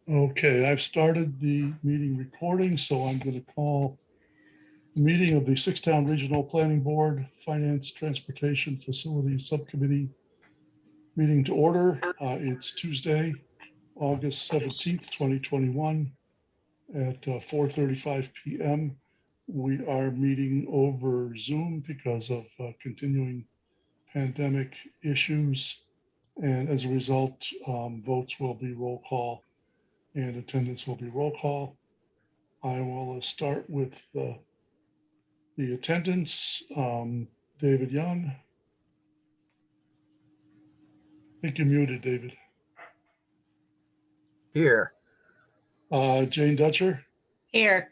Okay, I've started the meeting recording, so I'm going to call the meeting of the Six-Town Regional Planning Board, Finance, Transportation, Facilities Subcommittee meeting to order. It's Tuesday, August 17th, 2021 at 4:35 p.m. We are meeting over Zoom because of continuing pandemic issues. And as a result, votes will be roll call and attendance will be roll call. I will start with the attendance. David Young. I think you're muted, David. Here. Jane Dutcher. Here.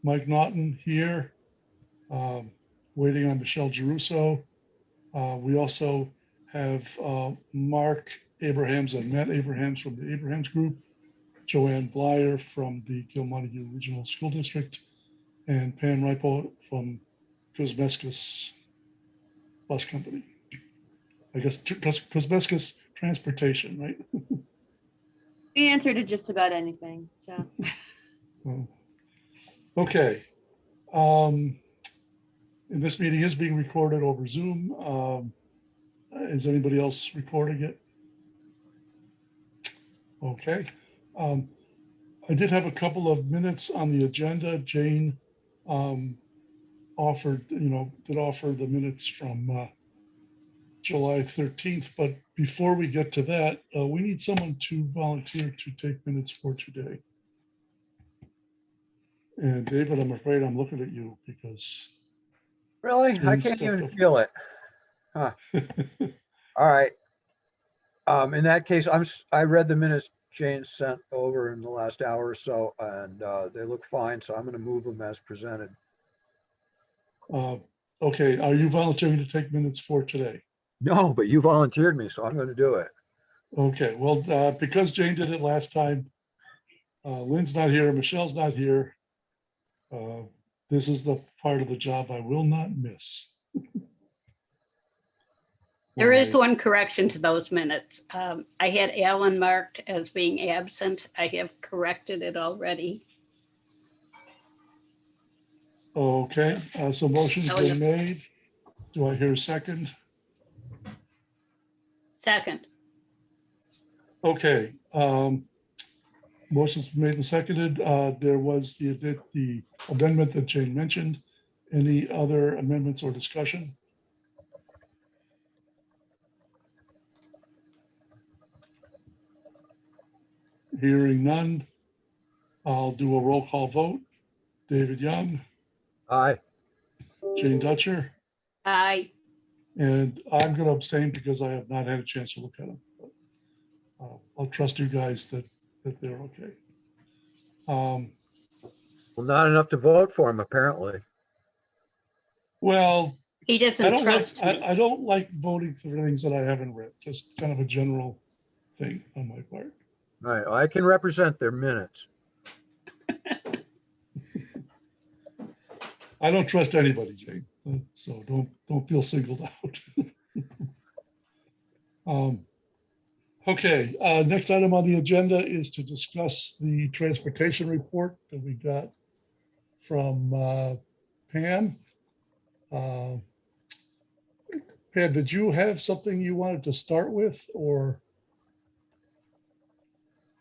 Mike Naughton here. Waiting on Michelle Geruso. We also have Mark Abrahams and Matt Abrahams from the Abrahams Group, Joanne Blier from the Gilmontague Regional School District, and Pam Reipold from Kuzmeskus Bus Company. I guess Kuzmeskus Transportation, right? We answered to just about anything, so. Okay. And this meeting is being recorded over Zoom. Is anybody else recording it? Okay. I did have a couple of minutes on the agenda. Jane offered, did offer the minutes from July 13th, but before we get to that, we need someone to volunteer to take minutes for today. And David, I'm afraid I'm looking at you because. Really? I can't even feel it. Huh. All right. In that case, I read the minutes Jane sent over in the last hour or so, and they look fine, so I'm going to move them as presented. Okay, are you volunteering to take minutes for today? No, but you volunteered me, so I'm going to do it. Okay, well, because Jane did it last time, Lynn's not here, Michelle's not here. This is the part of the job I will not miss. There is one correction to those minutes. I had Alan marked as being absent. I have corrected it already. Okay, so motion's been made. Do I hear a second? Second. Okay, motion's been made and seconded. There was the amendment that Jane mentioned. Any other amendments or discussion? Hearing none, I'll do a roll call vote. David Young. Aye. Jane Dutcher. Aye. And I'm going to abstain because I have not had a chance to look at them. But, I'll trust you guys that they're okay. Well, not enough to vote for him, apparently. Well, He doesn't trust me. I don't like voting for things that I haven't read. Just kind of a general thing on my part. All right, I can represent their minutes. I don't trust anybody, Jane. So don't feel singled out. Okay, next item on the agenda is to discuss the transportation report that we got from Pam. Pam, did you have something you wanted to start with, or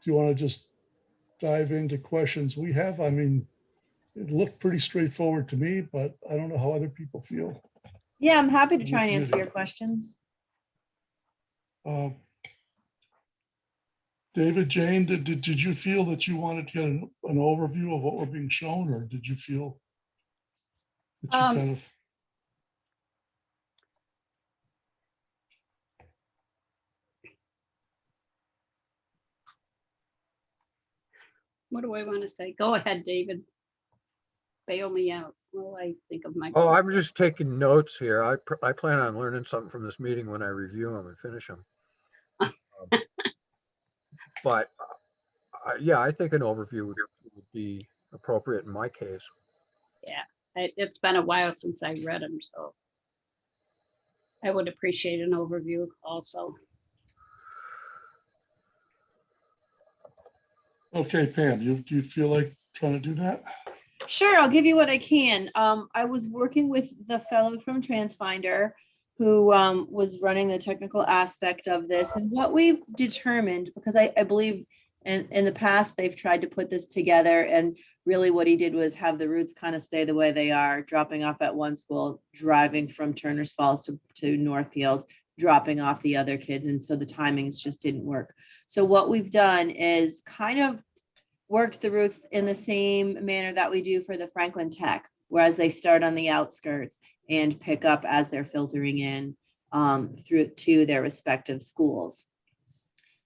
do you want to just dive into questions we have? I mean, it looked pretty straightforward to me, but I don't know how other people feel. Yeah, I'm happy to try and answer your questions. David, Jane, did you feel that you wanted to get an overview of what we're being shown, or did you feel that you kind of? What do I want to say? Go ahead, David. Bail me out while I think of my. Oh, I'm just taking notes here. I plan on learning something from this meeting when I review them and finish them. But yeah, I think an overview would be appropriate in my case. Yeah, it's been a while since I read them, so I would appreciate an overview also. Okay, Pam, do you feel like trying to do that? Sure, I'll give you what I can. I was working with the fellow from TransFinder who was running the technical aspect of this, and what we've determined, because I believe in the past they've tried to put this together, and really what he did was have the routes kind of stay the way they are, dropping off at one school, driving from Turner's Falls to Northfield, dropping off the other kids, and so the timings just didn't work. So what we've done is kind of worked the routes in the same manner that we do for the Franklin Tech, whereas they start on the outskirts and pick up as they're filtering in through to their respective schools.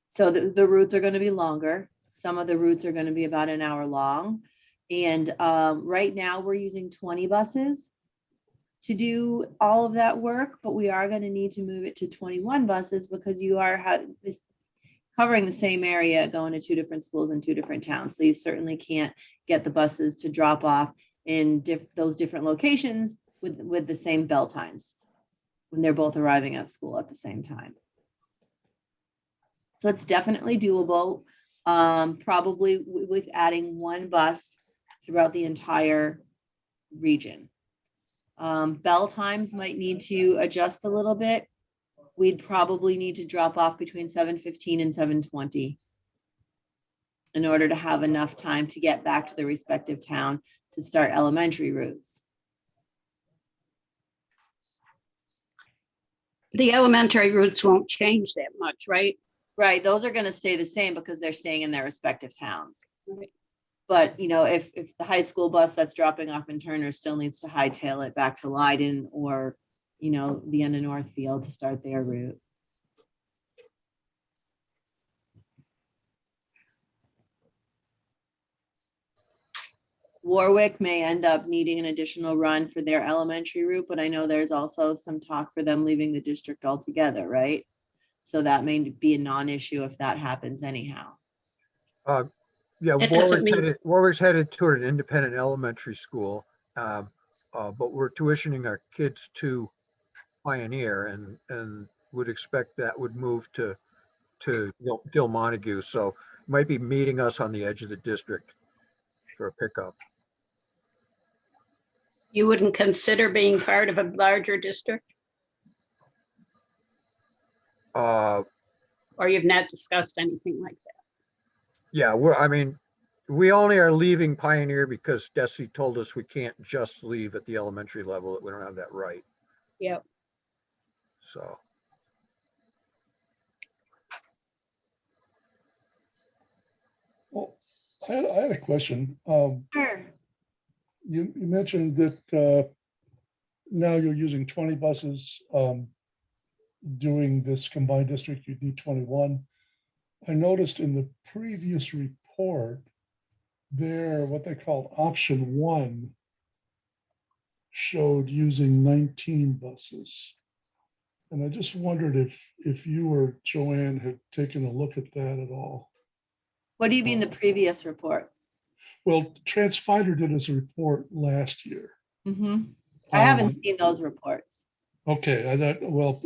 So the routes are going to be longer. Some of the routes are going to be about an hour long. And right now we're using 20 buses to do all of that work, but we are going to need to move it to 21 buses because you are covering the same area, going to two different schools in two different towns. So you certainly can't get the buses to drop off in those different locations with the same bell times when they're both arriving at school at the same time. So it's definitely doable, probably with adding one bus throughout the entire region. Bell times might need to adjust a little bit. We'd probably need to drop off between 7:15 and 7:20 in order to have enough time to get back to the respective town to start elementary routes. The elementary routes won't change that much, right? Right, those are going to stay the same because they're staying in their respective towns. Right. But, you know, if the high school bus that's dropping off in Turner still needs to hightail it back to Leiden or, you know, the end of Northfield to start their route. Warwick may end up needing an additional run for their elementary route, but I know there's also some talk for them leaving the district altogether, right? So that may be a non-issue if that happens anyhow. Yeah, It doesn't mean, Warwick's headed toward an independent elementary school, but we're tuitioning our kids to Pioneer and would expect that would move to Gil Montague. So might be meeting us on the edge of the district for a pickup. you wouldn't consider being part of a larger district, Uh, or you've not discussed anything like that? yeah, we only are leaving Pioneer because Desi told us we can't just leave at the elementary level, that we don't have that right. Yep. So. Well, I had a question. Sure. You mentioned that now you're using 20 buses doing this combined district, you'd need 21. I noticed in the previous report there, what they called option 1 showed using 19 buses. And I just wondered if you or Joanne had taken a look at that at all. What do you mean the previous report? Well, TransFinder did us a report last year. I haven't seen those reports. Okay, I thought, well,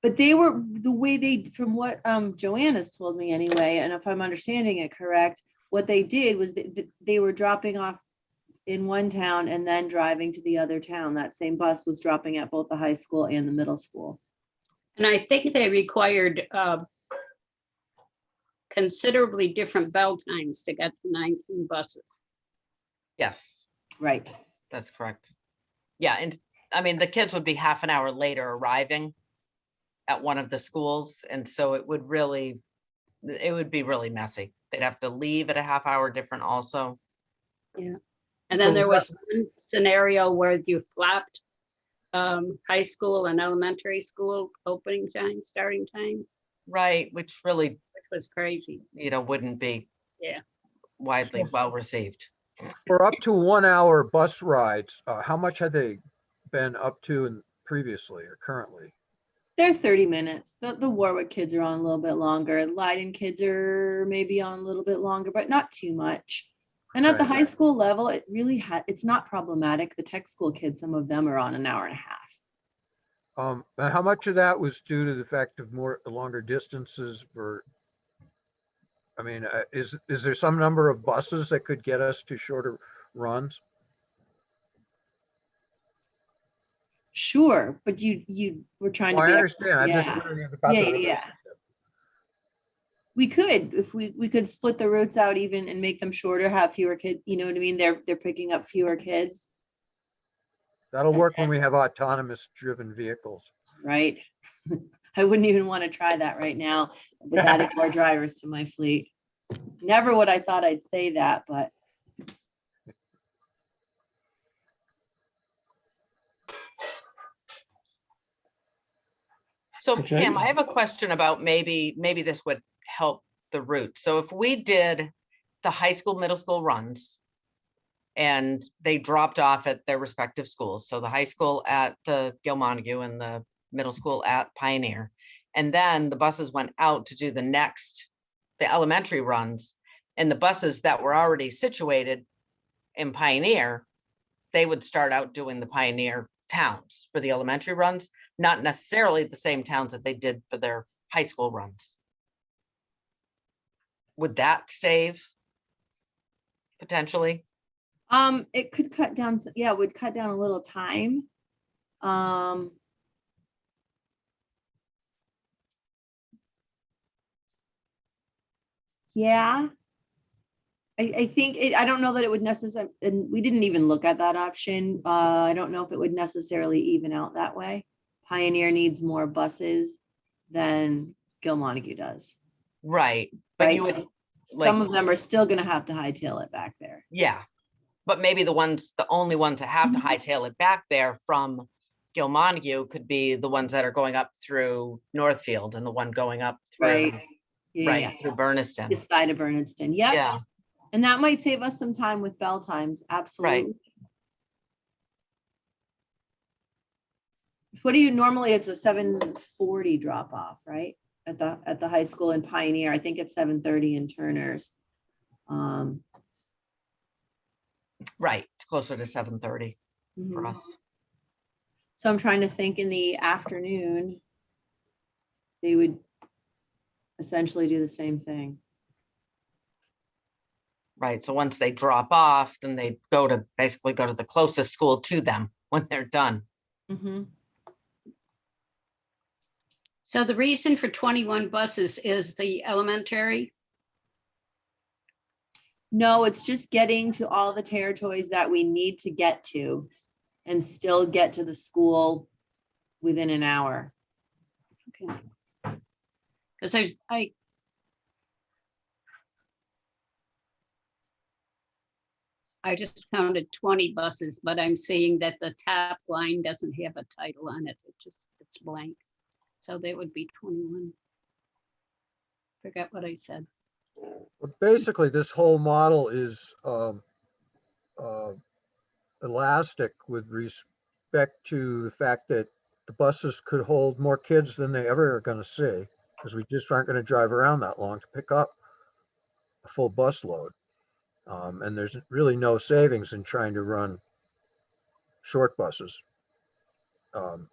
But they were the way they, from what Joanne has told me anyway, and if I'm understanding it correct, what they did was they were dropping off in one town and then driving to the other town. That same bus was dropping at both the high school and the middle school. And I think they required considerably different bell times to get to 19 buses. Yes, Right. that's correct. Yeah, and I mean, the kids would be half an hour later arriving at one of the schools, and so it would be really messy. They'd have to leave at a half hour different also. Yeah. And then there was one scenario where you flapped high school and elementary school opening times, starting times, Right, which really, which was crazy. wouldn't be Yeah. widely well received. For up to 1 hour bus rides, how much had they been up to previously or currently? They're 30 minutes. The Warwick kids are on a little bit longer. Leiden kids are maybe on a little bit longer, but not too much. And at the Right. high school level, it really it's not problematic. The tech school kids, some of them are on an hour and a half. And how much of that was due to the fact of longer distances I mean, is there some number of buses that could get us to shorter runs? Sure, but you were trying to Well, be. I understand. I'm just Yeah. wondering about Yeah, the yeah. We could, if we could split the routes out even and make them shorter, have fewer kids, you know what I mean? They're picking up fewer kids, That'll work when we have autonomous driven vehicles. right? I wouldn't even want to try that right now with adding more drivers to my fleet. Never would I thought I'd say that, but So Okay. Pam, I have a question about maybe this would help the route. So if we did the high school, middle school runs and they dropped off at their respective schools. So the high school at the Gil Montague and the middle school at Pioneer. And then the buses went out to do the elementary runs, and the buses that were already situated in Pioneer, they would start out doing the Pioneer towns for the elementary runs, not necessarily the same towns that they did for their high school runs. Would that save potentially? it could cut down, yeah, it would cut down a little time. Yeah. I think I don't know that it would necessarily, and we didn't even look at that option. I don't know if it would necessarily even out that way. Pioneer needs more buses than Gil Montague does. Right, but Right? you would Some like, of them are still gonna have to hightail it back there. yeah, but maybe the only ones that have to hightail it back there from Gil Montague could be the ones that are going up through Northfield and the one going up through, Right. Yeah. right, through Berniston. This side of Berniston. Yep. Yeah, And that might save us some time with bell times. Absolutely. So what do you normally, it's a 7:40 drop off, right? At the high school in Pioneer. I think it's 7:30 in Turner's. right, it's closer to 7:30 for Mhm. us. So I'm trying to think in the afternoon, they would essentially do the same thing. Right, so once they drop off, then they basically go to the closest school to them when they're done. Mhm. So the reason for 21 buses is the elementary? No, it's just getting to all the territories that we need to get to and still get to the school within an hour. Okay. Because I just counted 20 buses, but I'm seeing that the top line doesn't have a title on it. It's blank. So they would be 21. Forgot what I said. But basically, this whole model is elastic with respect to the fact that the buses could hold more kids than they ever are going to see, because we just aren't going to drive around that long to pick up a full bus load. And there's really no savings in trying to run short buses,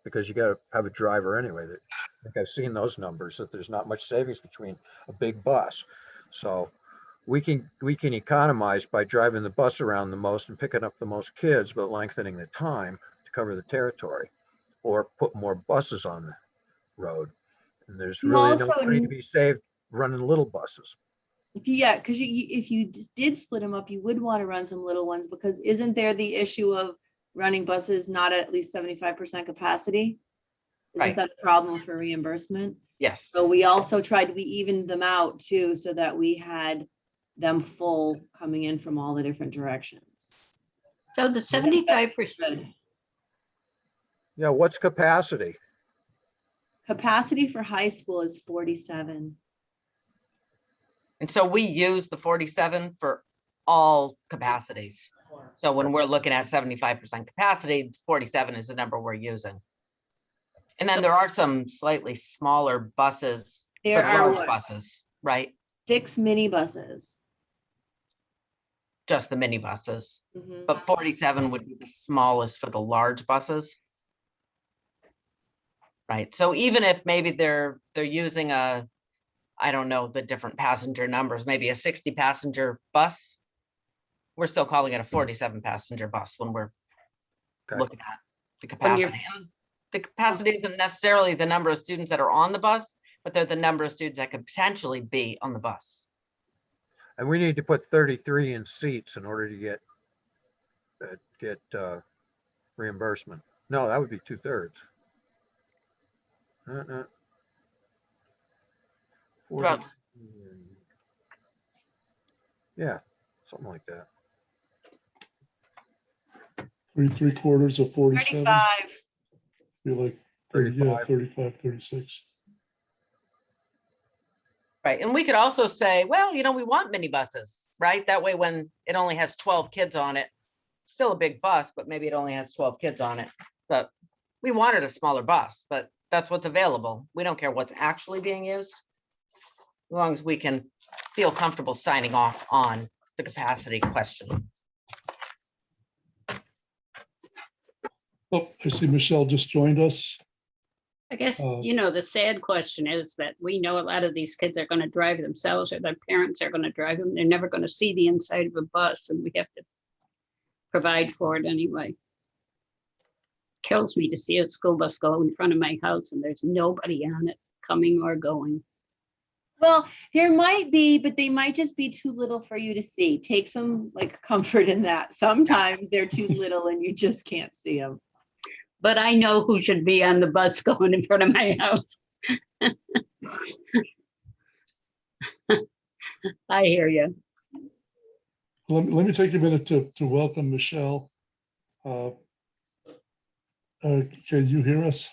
because you got to have a driver anyway. I think I've seen those numbers, that there's not much savings between a big bus. So we can economize by driving the bus around the most and picking up the most kids, but lengthening the time to cover the territory, or put more buses on the road. And there's You really no also money to be saved running little buses. because if you just did split them up, you would want to run some little ones, because isn't there the issue of running buses not at least 75% capacity? Isn't Right. that a problem for reimbursement? Yes, So we also we evened them out too, so that we had them full coming in from all the different directions. So the 75%, Yeah, what's capacity? Capacity for high school is 47. and so we use the 47 for all capacities. So when we're looking at 75% capacity, 47 is the number we're using. And then there are some slightly smaller buses for There are large buses, right? 6 minibuses. Just the minibuses, Mhm. but 47 would be the smallest for the large buses. Right, so even if maybe they're using a I don't know the different passenger numbers, maybe a 60 passenger bus. We're still calling it a 47 passenger bus when we're Okay. looking at the When you're- capacity. And the capacity isn't necessarily the number of students that are on the bus, but they're the number of students that could potentially be on the bus. And we need to put 33 in seats in order to get reimbursement. No, that would be 2/3. About 40. Yeah, something like that. 3/4 of 47. 35. Feel like 30, yeah, 35. 35, 36. Right, and we could also say, well, you know, we want minibuses, right? That way, when it only has 12 kids on it, still a big bus, but maybe it only has 12 kids on it. But we wanted a smaller bus, but that's what's available. We don't care what's actually being used. As long as we can feel comfortable signing off on the capacity question. Oh, I see Michelle just joined us. I guess, Oh. you know, the sad question is that we know a lot of these kids are going to drive themselves or their parents are going to drive them. They're never going to see the inside of a bus and we have to provide for it anyway. Kills me to see a school bus go in front of my house and there's nobody on it coming or going. Well, there might be, but they might just be too little for you to see. Take some like comfort in that. Sometimes they're too little and you just can't see them. But I know who should be on the bus going in front of my house. I hear you. Let me take a minute to welcome Michelle. Can you hear us?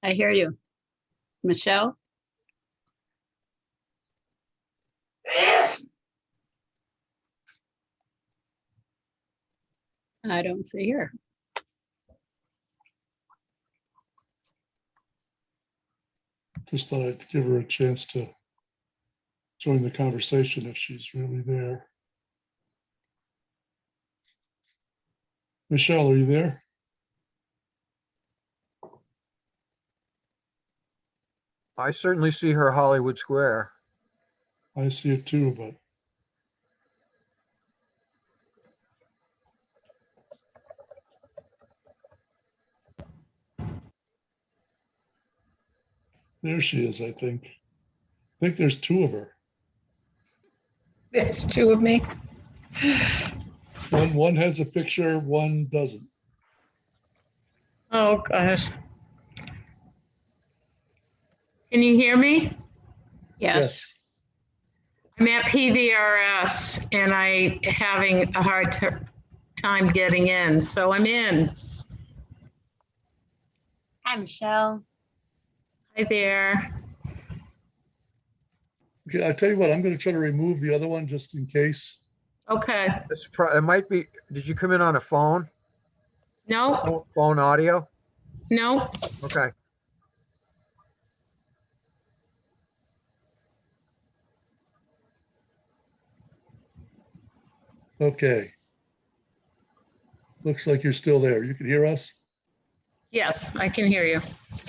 I hear you. Michelle? I don't see her. Just thought I'd give her a chance to join the conversation if she's really there. Michelle, are you there? I certainly see her Hollywood Square. I see it too, but there she is, I think. I think there's two of her. There's two of me. One has a picture, one doesn't. Oh, gosh. Can you hear me? Yes. I'm at PVRS and I having a hard time getting in, so I'm in. Hi, Michelle. Hi there. Okay, I'll tell you what, I'm going to try to remove the other one just in case. Okay. It might be, did you come in on a phone? No, Phone audio? no. Okay. Okay. Looks like you're still there. You can hear us? Yes, I can hear you.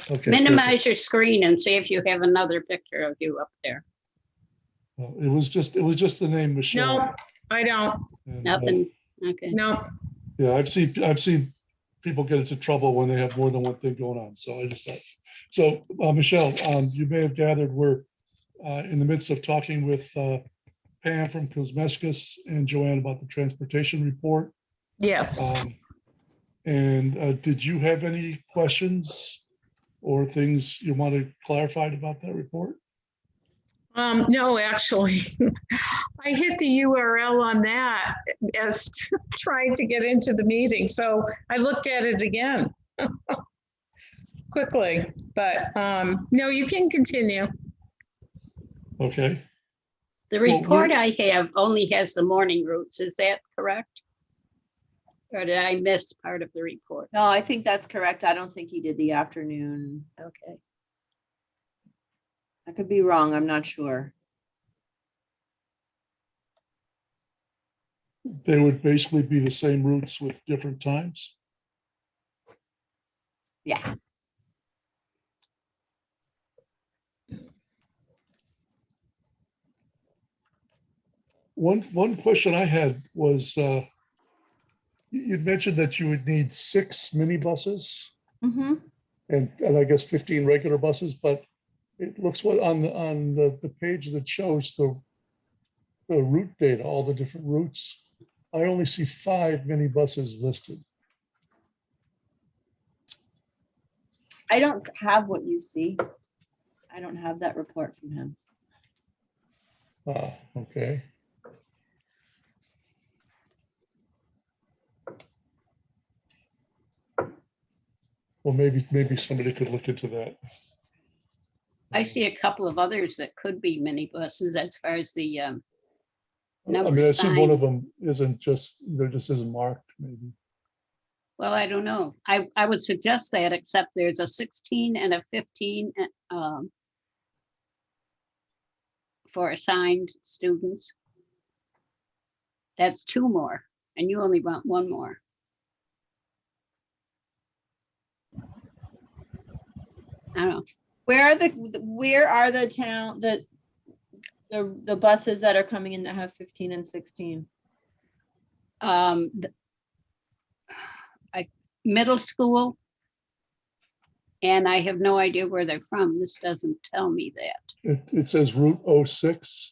Okay. Minimize your screen and see if you have another picture of you up there. perfect. It was just the name Michelle. No, I don't. And, Nothing. Okay. No. yeah, I've seen people get into trouble when they have more than one thing going on. So I just thought. So Michelle, you may have gathered we're in the midst of talking with Pam from Kuzmeskus and Joanne about the transportation report. Yes. And did you have any questions or things you wanted clarified about that report? No, actually, I hit the URL on that as trying to get into the meeting. So I looked at it again quickly, but no, you can continue. Okay. The Well, report I have only has the morning routes. Is that correct? Or did I miss part of the report? No, I think that's correct. I don't think he did the afternoon. Okay. I could be wrong. I'm not sure. They would basically be the same routes with different times. Yeah. One question I had was, you'd mentioned that you would need 6 minibuses Mm-hmm. and I guess 15 regular buses, but it looks what on the page that shows the route data, all the different routes, I only see 5 minibuses listed. I don't have what you see. I don't have that report from him. Ah, okay. Well, maybe somebody could look into that. I see a couple of others that could be minibuses as far as the I number mean, I see one of sign. them isn't just, there just isn't marked, maybe. Well, I don't know. I would suggest that, except there's a 16 and a 15 for assigned students. That's 2 more, and you only want 1 more. I don't know. Where are the town, the buses that are coming in that have 15 and 16? Middle school. And I have no idea where they're from. This doesn't tell me that. It says Route 06.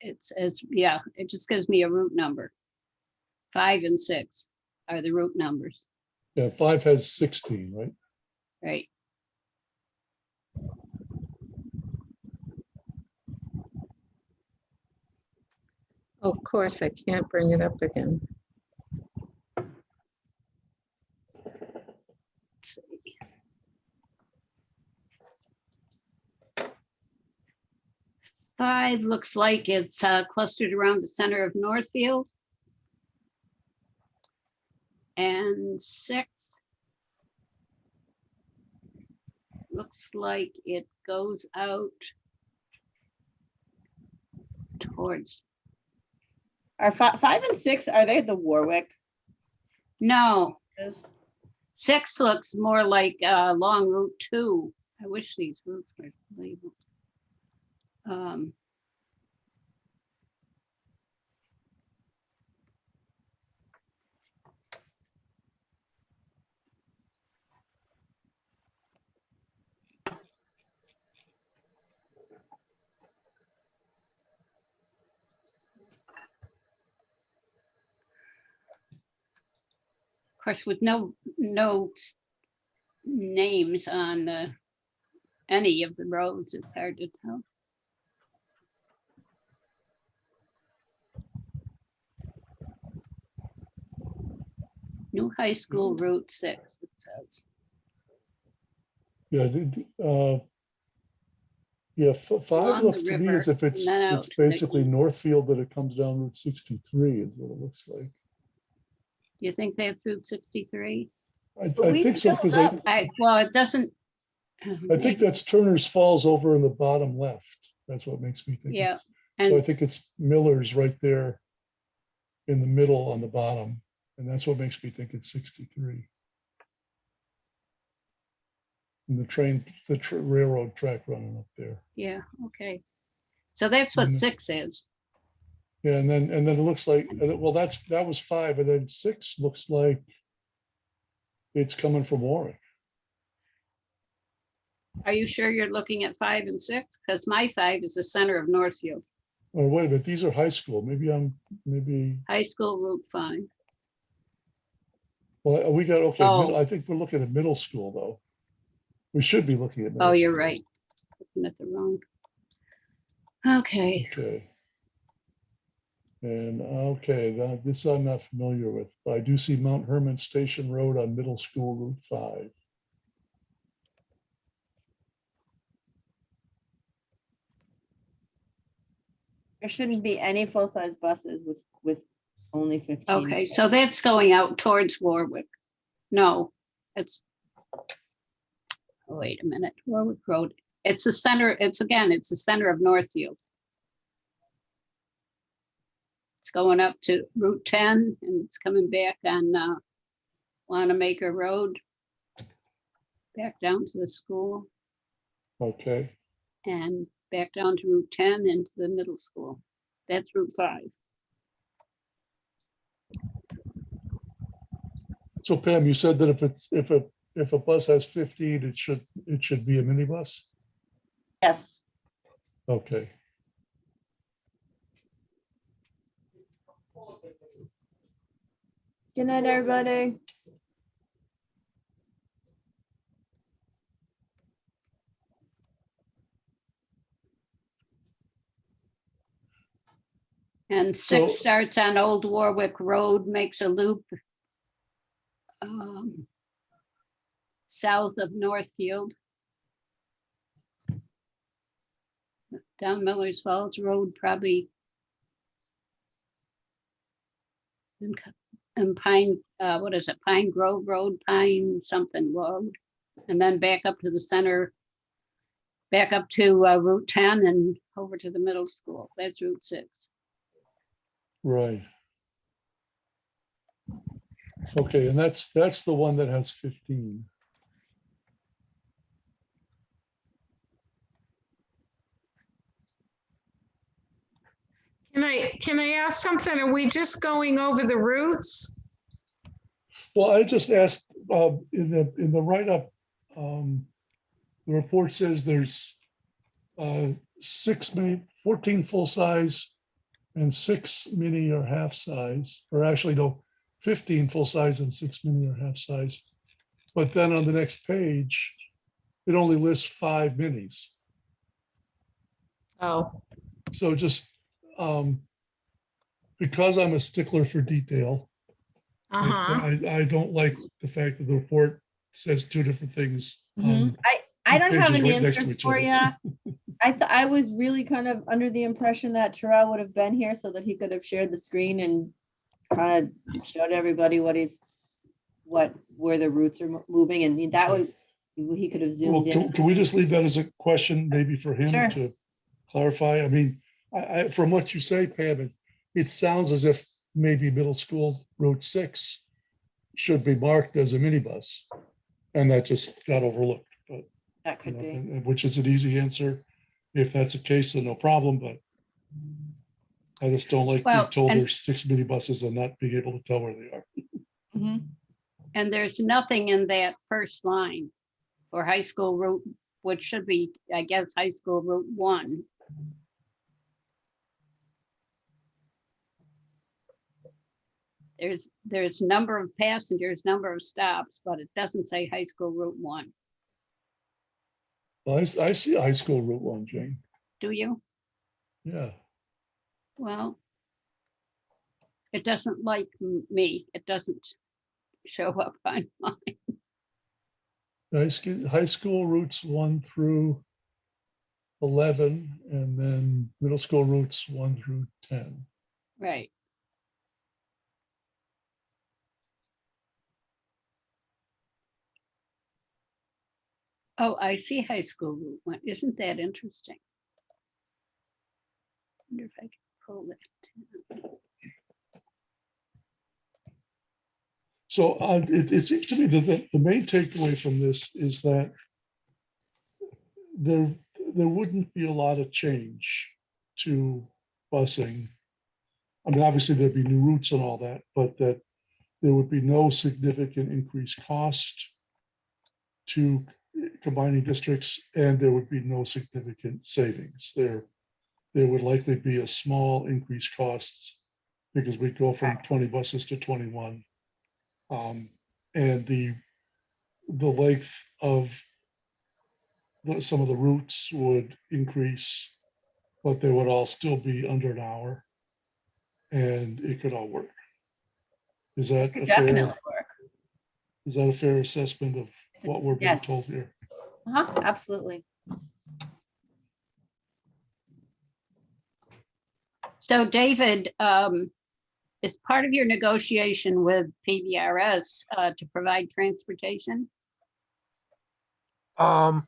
It's, yeah, it just gives me a route number. 5 and 6 are the route numbers, Yeah, 5 has 16, right? right? Of course, I can't bring it up again. Let's see. 5 looks like it's clustered around the center of Northfield. And 6 looks like it goes out towards, Are 5 and 6, are they the Warwick? no, Is- 6 looks more like long Route 2. I wish these routes were labeled. Of course, with no names on any of the roads, it's hard to tell. New High School Route 6, it says. Yeah, yeah, 5 Along looks the to me as river, if it's and then out to the basically east. Northfield that it comes down Route 63 is what it looks like. You think that's Route 63? I we think so, filled because up. Well, it doesn't. I think that's Turner's Falls over in the bottom left. That's what makes me think. Yeah, So I and think it's Miller's right there in the middle on the bottom. And that's what makes me think it's 63. And the railroad track running up there. yeah, okay. So that's what Mhm. 6 is. Yeah, and then it looks like, well, that was 5, and then 6 looks like it's coming from Warwick. Are you sure you're looking at 5 and 6? Because my 5 is the center of Northfield. Oh, wait a minute, these are high school. Maybe, High School Route 5. well, we got, okay, Oh. I think we're looking at middle school, though. We should be looking at middle Oh, you're school. right. Looking at the wrong. Okay, Okay. And, okay, this I'm not familiar with, but I do see Mount Herman Station Road on Middle School Route 5. There shouldn't be any full-size buses with only 15. okay, so that's going out towards Warwick. No, it's. Wait a minute, Warwick Road. It's the center, it's the center of Northfield. It's going up to Route 10 and it's coming back on Wanamaker Road. Back down to the school Okay, and back down to Route 10 into the middle school. That's Route 5. So Pam, you said that if a bus has 15, it should be a minibus? Yes. Okay. Good night, everybody. And 6 So- starts on Old Warwick Road, makes a loop south of Northfield. Down Miller's Falls Road, probably. And Pine, what is it, Pine Grove Road, Pine something road, and then back up to the center, back up to Route 10 and over to the middle school. That's Route 6. Right. Okay, and that's the one that has 15. Can I ask something? Are we just going over the routes? Well, I just asked, in the write-up, the report says there's 14 full-size and 6 mini or half-size, or actually no, 15 full-size and 6 mini or half-size. But then on the next page, it only lists 5 minis. Oh, So just, because I'm a stickler for detail, uh-huh. I don't like the fact that the report says 2 different things. I don't have pages an right next to answer each for other. you. I was really kind of under the impression that Terrell would have been here so that he could have shared the screen and kind of showed everybody where the routes are moving, and that would, he could have Well, zoomed in. can we just leave that as a question maybe for him Sure. to clarify? I mean, from what you say, Pam, it sounds as if maybe middle school Route 6 should be marked as a minibus, and that just got overlooked, but, That you could know, be. which is an easy answer. If that's the case, then no problem, but I just don't like being Well, told and- there's 6 minibuses and not being able to tell where they are. Mhm. And there's nothing in that first line for high school route, which should be, I guess, high school Route 1. There's number of passengers, number of stops, but it doesn't say high school Route 1. Well, I see a high school Route 1, Jane. Do you? Yeah. Well, it doesn't like me. It doesn't show up on mine. High school routes 1 through 11, and then middle school routes 1 through 10. Right. Oh, I see high school Route 1. Isn't that interesting? Wonder if I can pull that down. So it seems to me that the main takeaway from this is that there wouldn't be a lot of change to busing. I mean, obviously there'd be new routes and all that, but that there would be no significant increased cost to combining districts, and there would be no significant savings. There would likely be a small increased costs because we go from 20 buses to 21. And the length of some of the routes would increase, but they would all still be under an hour, and it could all work. Is that a Definitely fair? work. Is that a fair assessment of what we're being Yes. told here? Absolutely. So David, is part of your negotiation with PBRS to provide transportation? Well,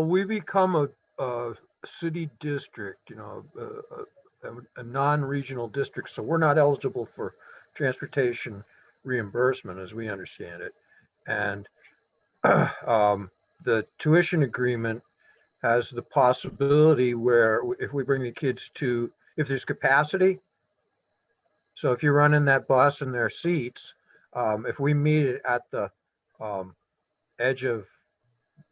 we become a city district, a non-regional district, so we're not eligible for transportation reimbursement as we understand it. And the tuition agreement has the possibility where if we bring the kids to, if there's capacity, So if you're running that bus and their seats, if we meet it at the edge of,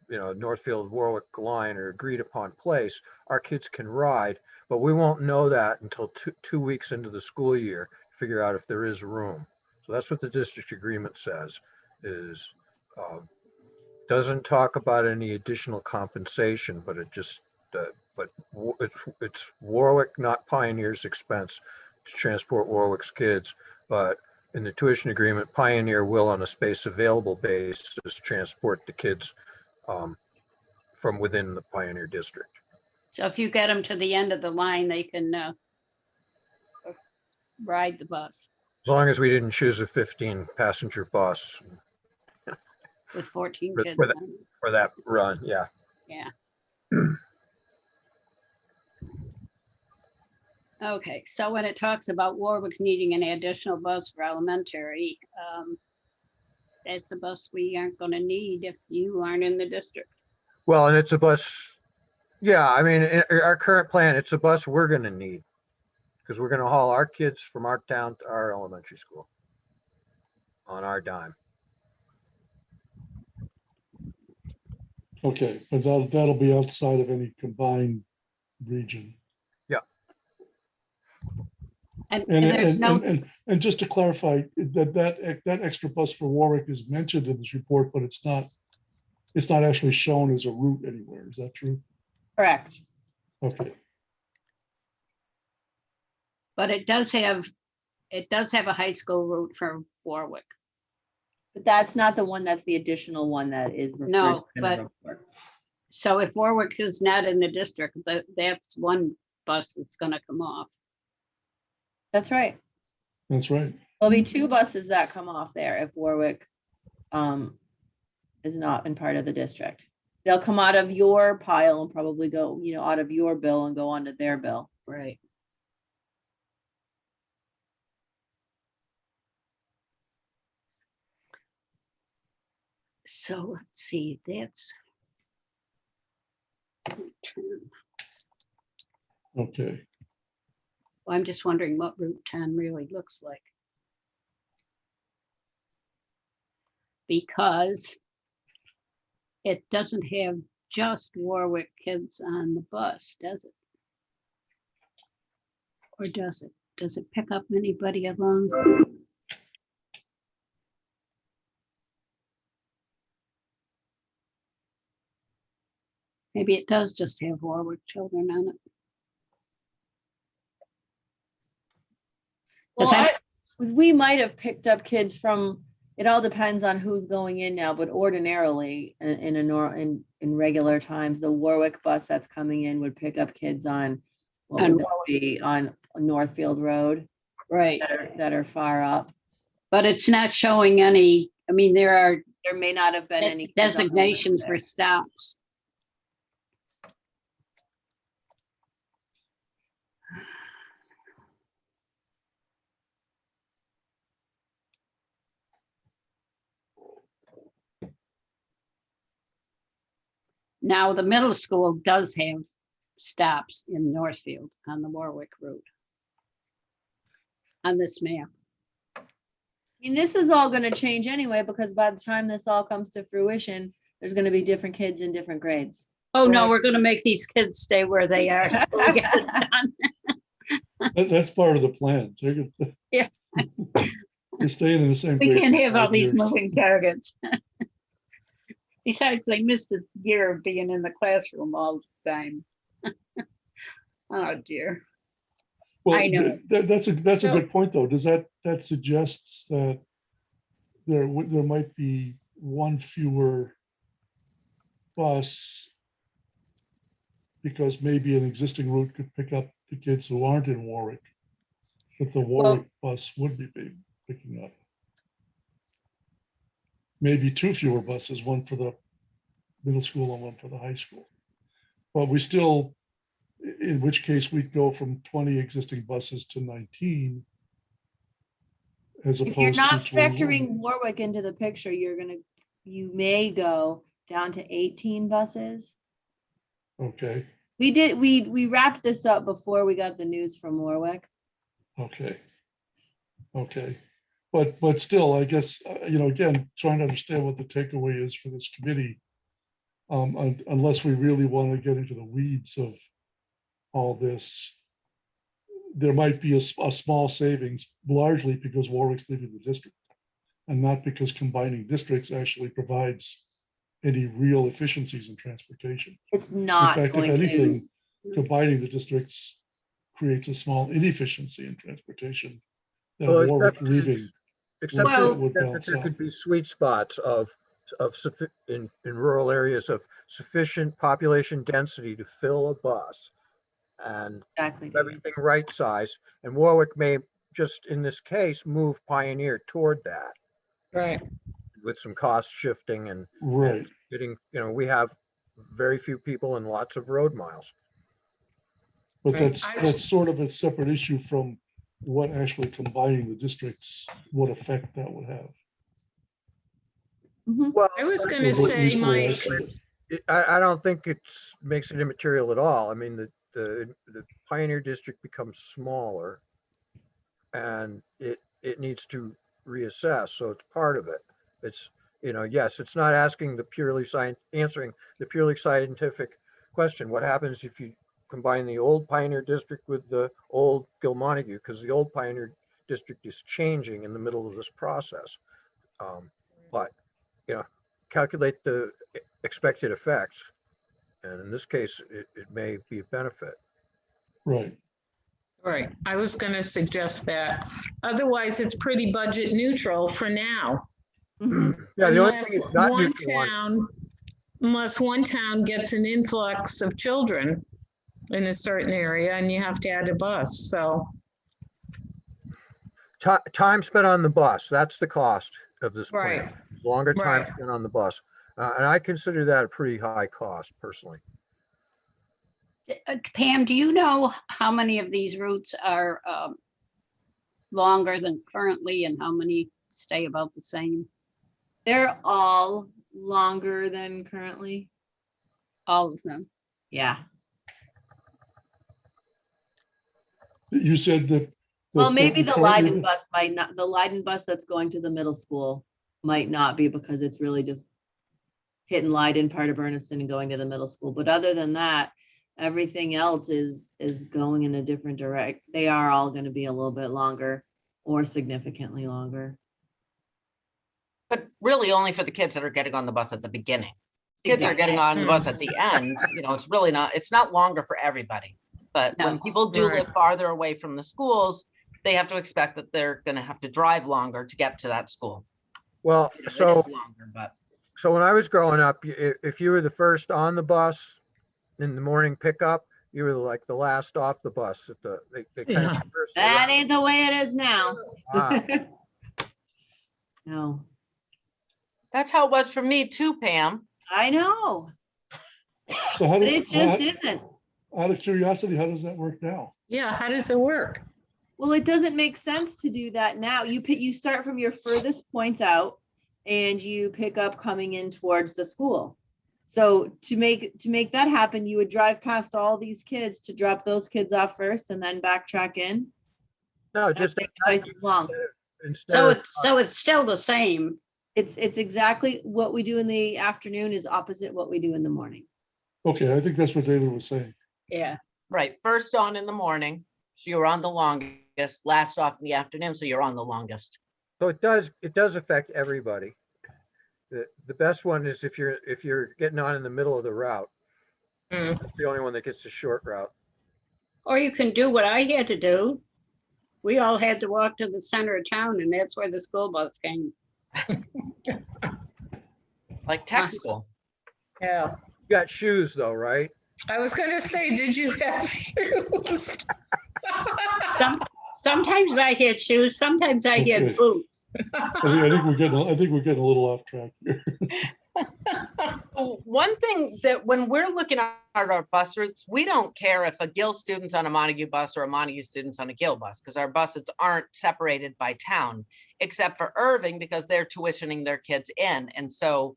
Northfield Warwick line or agreed upon place, our kids can ride, but we won't know that until two weeks into the school year, figure out if there is room. So that's what the district agreement says, is doesn't talk about any additional compensation, but it just, it's Warwick, not Pioneer's expense to transport Warwick's kids, but in the tuition agreement, Pioneer will, on a space available basis, transport the kids from within the Pioneer district. So if you get them to the end of the line, they can ride the bus As long as we didn't choose a 15-passenger bus with 14 For- kids. for the- on it. for that run, yeah. Yeah. Okay, so when it talks about Warwick needing an additional bus for elementary, that's a bus we aren't going to need if you aren't in the district. Well, and it's a bus, yeah, I mean, in our current plan, it's a bus we're gonna need, because we're gonna haul our kids from our town to our elementary school on our dime. Okay, but that'll be outside of any combined region. And And, there's no, and just to clarify, that extra bus for Warwick is mentioned in this report, but it's not actually shown as a route anywhere. Is that true? Correct. Okay, but it does have a high school route for Warwick. But that's not the one, that's the additional one that is. referred No, to in the but- report. So if Warwick is not in the district, that's one bus that's going to come off. That's right. that's right. There'll be two buses that come off there if Warwick is not in part of the district. They'll come out of your pile and probably go, out of your bill and go onto their bill. Right. So let's see, that's. Okay, I'm just wondering what Route 10 really looks like. Because it doesn't have just Warwick kids on the bus, does it? Or does it? Does it pick up anybody along? Maybe it does just have Warwick children on it. Well, 'Cause I- we might have picked up kids from, it all depends on who's going in now, but ordinarily in regular times, the Warwick bus that's coming in would pick up kids on, what On would that be, on Northfield Road Right, that are far up. but it's not showing any, I mean, there May not have been are any kids on the list designations there. for stops. Now, the middle school does have stops in Northfield on the Warwick route. On this map. I mean, this is all gonna change anyway, because by the time this all comes to fruition, there's gonna be different kids in different grades. Oh, no, Right. we're gonna make these kids stay where they are. until we get it done. that's part of the plan. Yeah. They're staying in the same. We grade can't for have all 5 these years. moving targets. Besides, they missed a year of being in the classroom all the time. Oh, dear. Well, I know. That's a So- good point, though. Does that suggests that there might be one fewer bus because maybe an existing route could pick up the kids who aren't in Warwick, but the Warwick bus would be picking up. Maybe two fewer buses, one for the middle school and one for the high school. But we still, in which case we'd go from 20 existing buses to 19 as If you're opposed to not 21. factoring Warwick into the picture, you may go down to 18 buses. Okay, We wrapped this up before we got the news from Warwick. okay. Okay, but still, I guess, again, trying to understand what the takeaway is for this committee. Unless we really want to get into the weeds of all this, there might be a small savings, largely because Warwick's leaving the district, and not because combining districts actually provides any real efficiencies in transportation. It's In not fact, if going to. anything, combining the districts creates a small inefficiency in transportation that Well, Warwick except- leaving Except Well- to the extent that there could be sweet spots in rural areas of sufficient population density to fill a bus and Exactly. everything right size. And Warwick may just in this case move Pioneer toward that Right. with some cost shifting and Right. getting, we have very few people and lots of road miles. But Right. that's sort of a separate issue from what actually combining the districts, what effect that would have. Mhm. Well, I was going Or to at say, least the way I Mike, see it. I don't think it makes it immaterial at all. I mean, the Pioneer District becomes smaller and it needs to reassess, so it's part of it. It's, yes, it's not answering the purely scientific question. What happens if you combine the old Pioneer District with the old Gilmontague? Because the old Pioneer District is changing in the middle of this process. But, calculate the expected effects. And in this case, it may be a benefit. Right. right, I was going to suggest that. Otherwise, it's pretty budget neutral for now. Mhm. Yeah, the only Unless thing is not one neutral on- town, unless one town gets an influx of children in a certain area and you have to add a bus, so. time spent on the bus, that's the cost of this Right. plan. Longer time Right. spent on the bus. And I consider that a pretty high cost personally. Pam, do you know how many of these routes are longer than currently and how many stay about the same? They're all longer than currently. All of them? Yeah. You said that. Well, that maybe we the currently- Leiden bus might not, the Leiden bus that's going to the middle school might not be because it's really just hitting Leiden, part of Berniston and going to the middle school. But other than that, everything else is going in a different direct. They are all going to be a little bit longer or significantly longer. But really only for the kids that are getting on the bus at the beginning. Kids that are Exactly. getting on the bus at the end, it's really not, it's not longer for everybody. But when No. people do Right. live farther away from the schools, they have to expect that they're gonna have to drive longer to get to that school. Well, It is so longer, but when I was growing up, if you were the first on the bus in the morning pickup, you were like the last off the bus at they kind Yeah. of dispersed That around. ain't the way it is now. Ah, No, that's how it was for me too, Pam. I know, So how but do, it just isn't. out of curiosity, how does that work now? Yeah, how does it work? Well, it doesn't make sense to do that now. You start from your furthest points out and you pick up coming in towards the school. So to make that happen, you would drive past all these kids to drop those kids off first and then backtrack in. No, That'd just take twice as long. instead So of, it's still the same. It's exactly what we do in the afternoon is opposite what we do in the morning. Okay, I think that's what David was saying. Yeah. Right, first on in the morning, so you're on the longest, last off in the afternoon, so you're on the longest. so it does affect everybody. The best one is if you're getting on in the middle of the route. Mm. That's the only one that gets the short route. Or you can do what I had to do. We all had to walk to the center of town and that's where the school bus came. Like tech school. Yeah, You got shoes though, right? I was going to say, did you have shoes? Sometimes I had shoes, sometimes I Okay. had boots. I think we're getting a little off track here. Oh, one thing that when we're looking at our bus routes, we don't care if a Gill student's on a Montague bus or a Montague student's on a Gill bus, because our buses aren't separated by town, except for Irving, because they're tuitioning their kids in. And so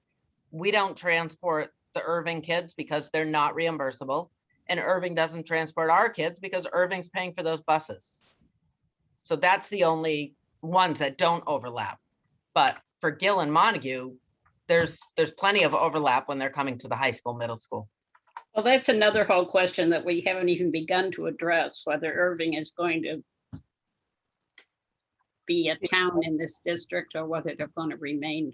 we don't transport the Irving kids because they're not reimbursable. And Irving doesn't transport our kids because Irving's paying for those buses. So that's the only ones that don't overlap. But for Gill and Montague, there's plenty of overlap when they're coming to the high school, middle school. Well, that's another whole question that we haven't even begun to address, whether Irving is going to be a town in this district or whether they're going to remain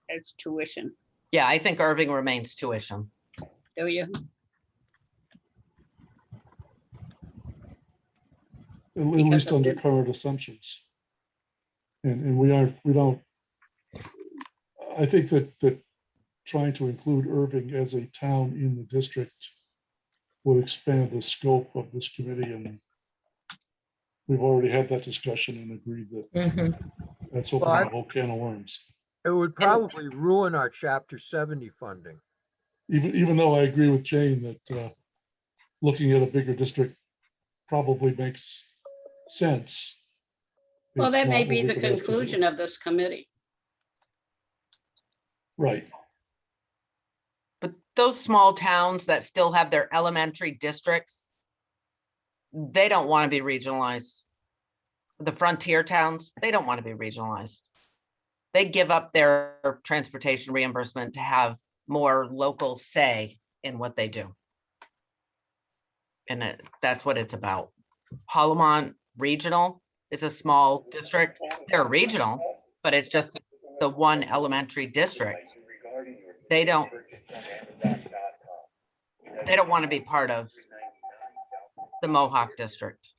as tuition. Yeah, I think Irving remains tuition. Do you? At Because least of under the- current assumptions. And we don't, I think that trying to include Irving as a town in the district would expand the scope of this committee, and we've already had that discussion and agreed that Mhm. that's opening a whole can of worms. It would probably ruin our chapter 70 funding. Even though I agree with Jane that looking at a bigger district probably makes sense. Well, it's that may not what be we the could ask to do. conclusion of this committee. Right. But those small towns that still have their elementary districts, they don't want to be regionalized. The frontier towns, they don't want to be regionalized. They give up their transportation reimbursement to have more local say in what they do. And that's what it's about. Holloman Regional is a small district. They're regional, but it's just the one elementary district. They don't want to be part of the Mohawk district.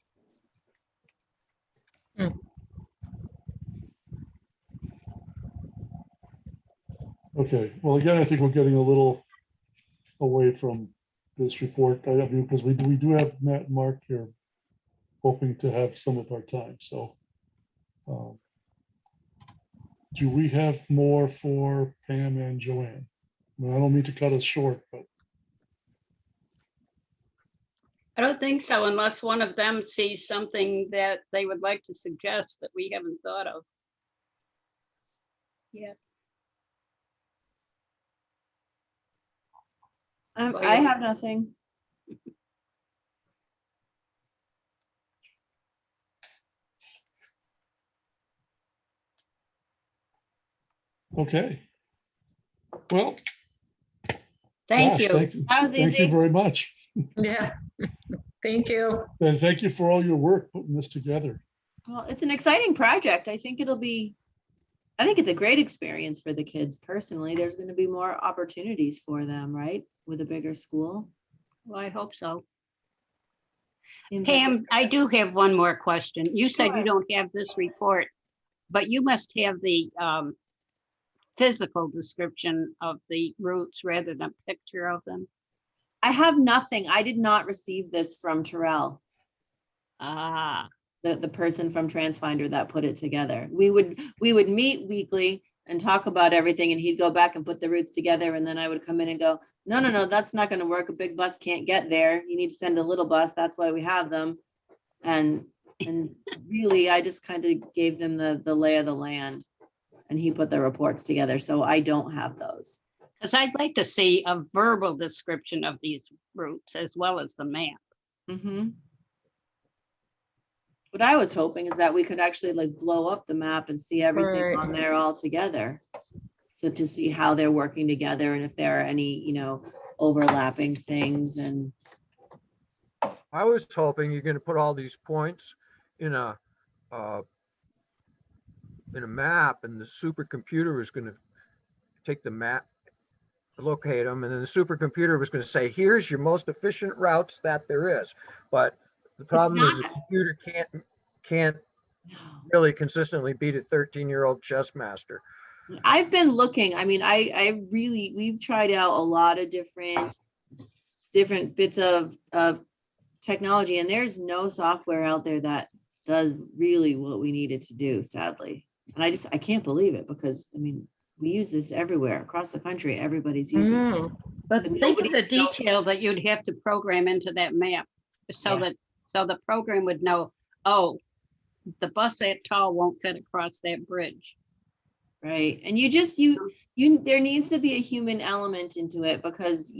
Okay, well, again, I think we're getting a little away from this report. I mean, because we do have Matt and Mark here hoping to have some of our time, so. Do we have more for Pam and Joanne? I mean, I don't mean to cut us short, but I don't think so unless one of them sees something that they would like to suggest that we haven't thought of. Yeah. Well, I yeah. have nothing. okay. Well, Thank gosh, you. That was thank you easy. very much. Yeah. Thank you. And thank you for all your work putting this together. Well, it's an exciting project. I think it's a great experience for the kids personally. There's going to be more opportunities for them, right? With a bigger school. Well, I hope so. Seems like Pam, I do have one more question. You said Sure. you don't have this report, but you must have the physical description of the routes rather than a picture of them. I have nothing. I did not receive this from Terrell, Ah, the person from TransFinder that put it together. We would meet weekly and talk about everything, and he'd go back and put the routes together, and then I would come in and go, no, that's not going to work. A big bus can't get there. You need to send a little bus. That's why we have them. And really, I just kind of gave them the lay of the land, and he put the reports together. So I don't have those. because I'd like to see a verbal description of these routes as well as the map. Mm-hmm. What I was hoping is that we could actually like blow up the map and see everything Right. on there all together. So to see how they're working together and if there are any, overlapping things. And I was hoping you're gonna put all these points in a map, and the supercomputer was gonna take the map, locate them, and then the supercomputer was gonna say, here's your most efficient routes that there is. But the problem is the not. computer can't really consistently beat a 13-year-old chess master. I've been looking, I mean, we've tried out a lot of different bits of technology, and there's no software out there that does really what we needed to do, sadly. And I can't believe it, because I mean, we use this everywhere across the country. Everybody's using it. Mm. But But think of nobody the knows. detail that you'd have to program into that map so Yeah. the program would know, oh, the bus that tall won't fit across that bridge. Right. And there needs to be a human element into it, because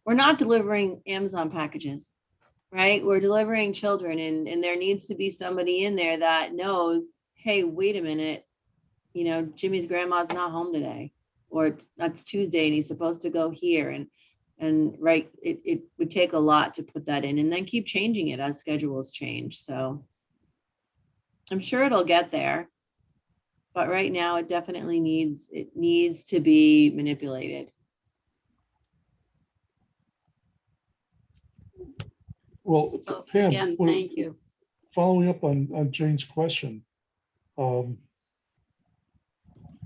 we're not delivering Amazon packages, right? We're delivering children, and there needs to be somebody in there that knows, hey, wait a minute, you know, Jimmy's grandma's not home today, or that's Tuesday and he's supposed to go here, and right, it would take a lot to put that in, and then keep changing it as schedules change. So I'm sure it'll get there, but right now it definitely needs to be manipulated. Well, Well, Pam, again, thank you. following up on Jane's question, I'm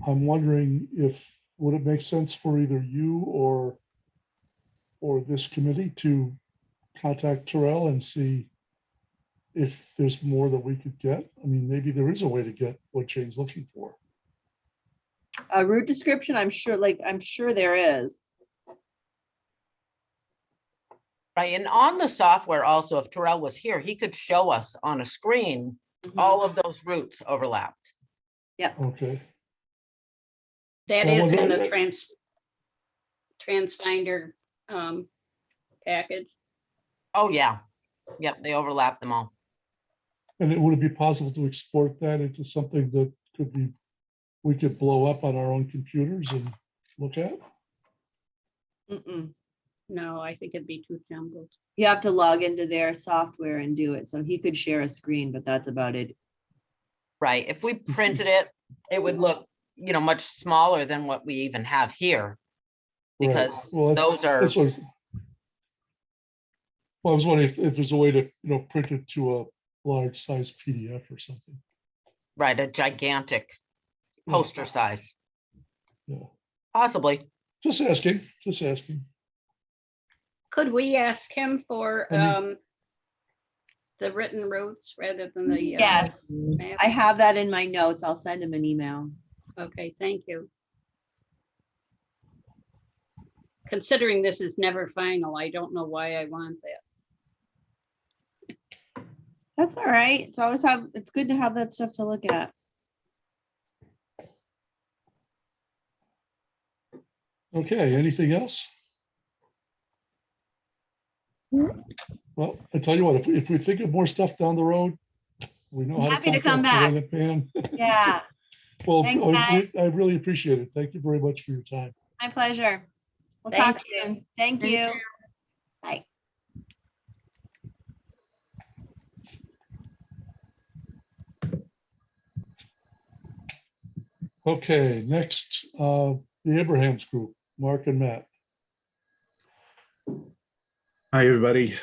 wondering if, would it make sense for either you or this committee to contact Terrell and see if there's more that we could get? I mean, maybe there is a way to get what Jane's looking for. A route description, I'm sure there is. Right, and on the software also, if Terrell was here, he could show us on a screen, all of those routes overlapped. Okay. That Well, is in well, the TransFinder package. Oh, yeah. Yep, they overlap them all. And would it be possible to export that into something that we could blow up on our own computers and look at? Mm-mm. No, I think it'd be too jumbled. You have to log into their software and do it. So he could share a screen, but that's about it. Right, if we printed it, it would look, you know, much smaller than what we even have here. Right. Because Well, those are, well, I was wondering if there's a way to, print it to a large size PDF or something. right, a gigantic Yeah. poster size, Yeah. possibly. Just asking. Could we ask him for I the written routes rather than the? Yes, map? I have that in my notes. I'll send him an email. Okay, thank you. Considering this is never final, I don't know why I want that. That's all right. It's good to have that stuff to look at. Okay, anything else? Well, I tell you what, if we think of more stuff down the road, we know how to Happy to come contact Joanne and Pam. Yeah, Well, Thanks, guys. I really appreciate it. Thank you very much for your time. my pleasure. We'll Thank talk you. soon. Thank Thank you. you. Bye. Okay, next, the Abrahams Group, Mark and Matt. Hi, everybody.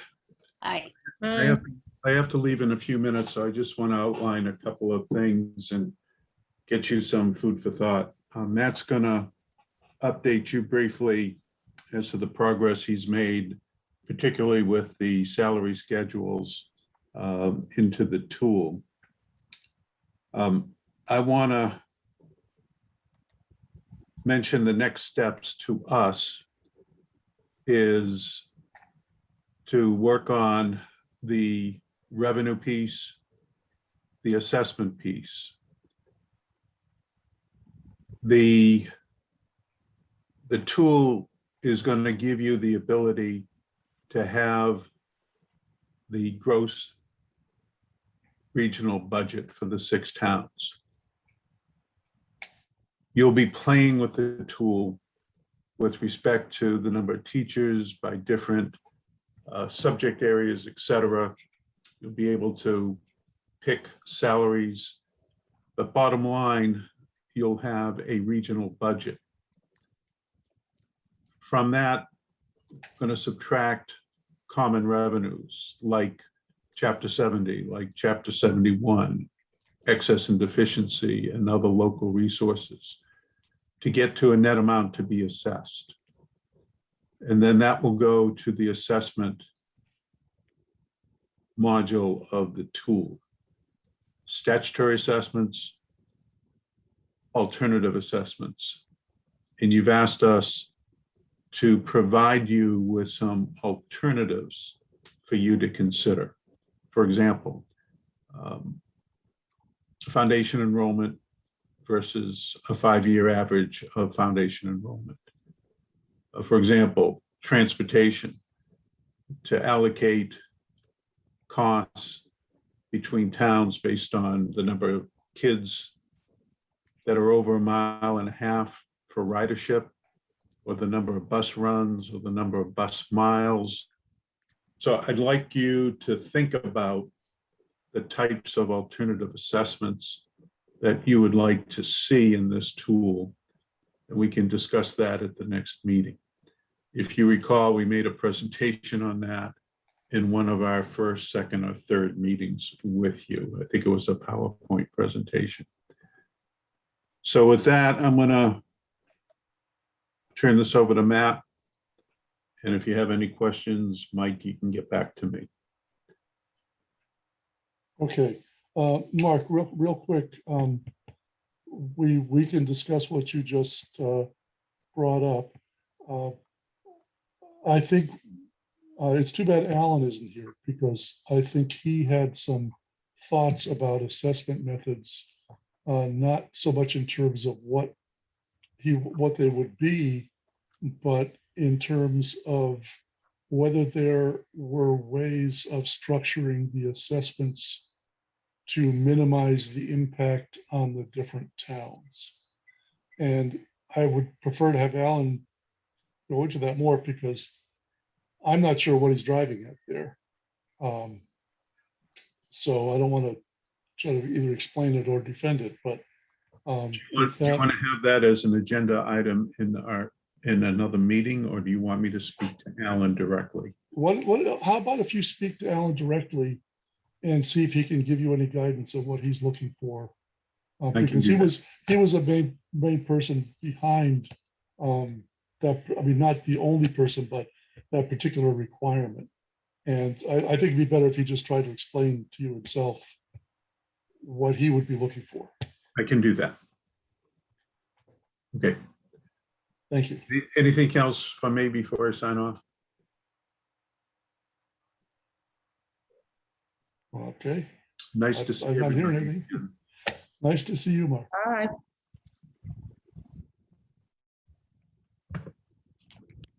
Hi. I have to leave in a few minutes, so I just want to outline a couple of things and get you some food for thought. Matt's gonna update you briefly as to the progress he's made, particularly with the salary schedules into the tool. I want to mention the next steps to us is to work on the revenue piece, the assessment piece. The tool is going to give you the ability to have the gross regional budget for the 6 towns. You'll be playing with the tool with respect to the number of teachers by different subject areas, et cetera. You'll be able to pick salaries, but bottom line, you'll have a regional budget. From that, I'm going to subtract common revenues like Chapter 70, like Chapter 71, excess and deficiency, and other local resources to get to a net amount to be assessed. And then that will go to the assessment module of the tool. Statutory assessments, alternative assessments. And you've asked us to provide you with some alternatives for you to consider. For example, foundation enrollment versus a 5-year average of foundation enrollment. For example, transportation, to allocate costs between towns based on the number of kids that are over 1.5 miles for ridership, or the number of bus runs, or the number of bus miles. So I'd like you to think about the types of alternative assessments that you would like to see in this tool. And we can discuss that at the next meeting. If you recall, we made a presentation on that in one of our first, second, or third meetings with you. I think it was a PowerPoint presentation. So with that, I'm gonna turn this over to Matt. And if you have any questions, Mike, you can get back to me. Okay, Mark, real quick, we can discuss what you just brought up. I think it's too bad Alan isn't here, because I think he had some thoughts about assessment methods, not so much in terms of what they would be, but in terms of whether there were ways of structuring the assessments to minimize the impact on the different towns. And I would prefer to have Alan go into that more, because I'm not sure what he's driving at there. So I don't want to try to either explain it or defend it, but Do you want to have that as an agenda item in another meeting, or do you want me to speak to Alan directly? How about if you speak to Alan directly and see if he can give you any guidance of what he's looking for? Because he was a main person behind that. I mean, not the only person, but that particular requirement. And I think it'd be better if he just tried to explain to you himself what he would be looking for. I can do that. Okay. Thank you. Anything else from me before I sign off? Okay. Nice to see I'm not hearing everybody. anything. Nice to see you, Mark. All right.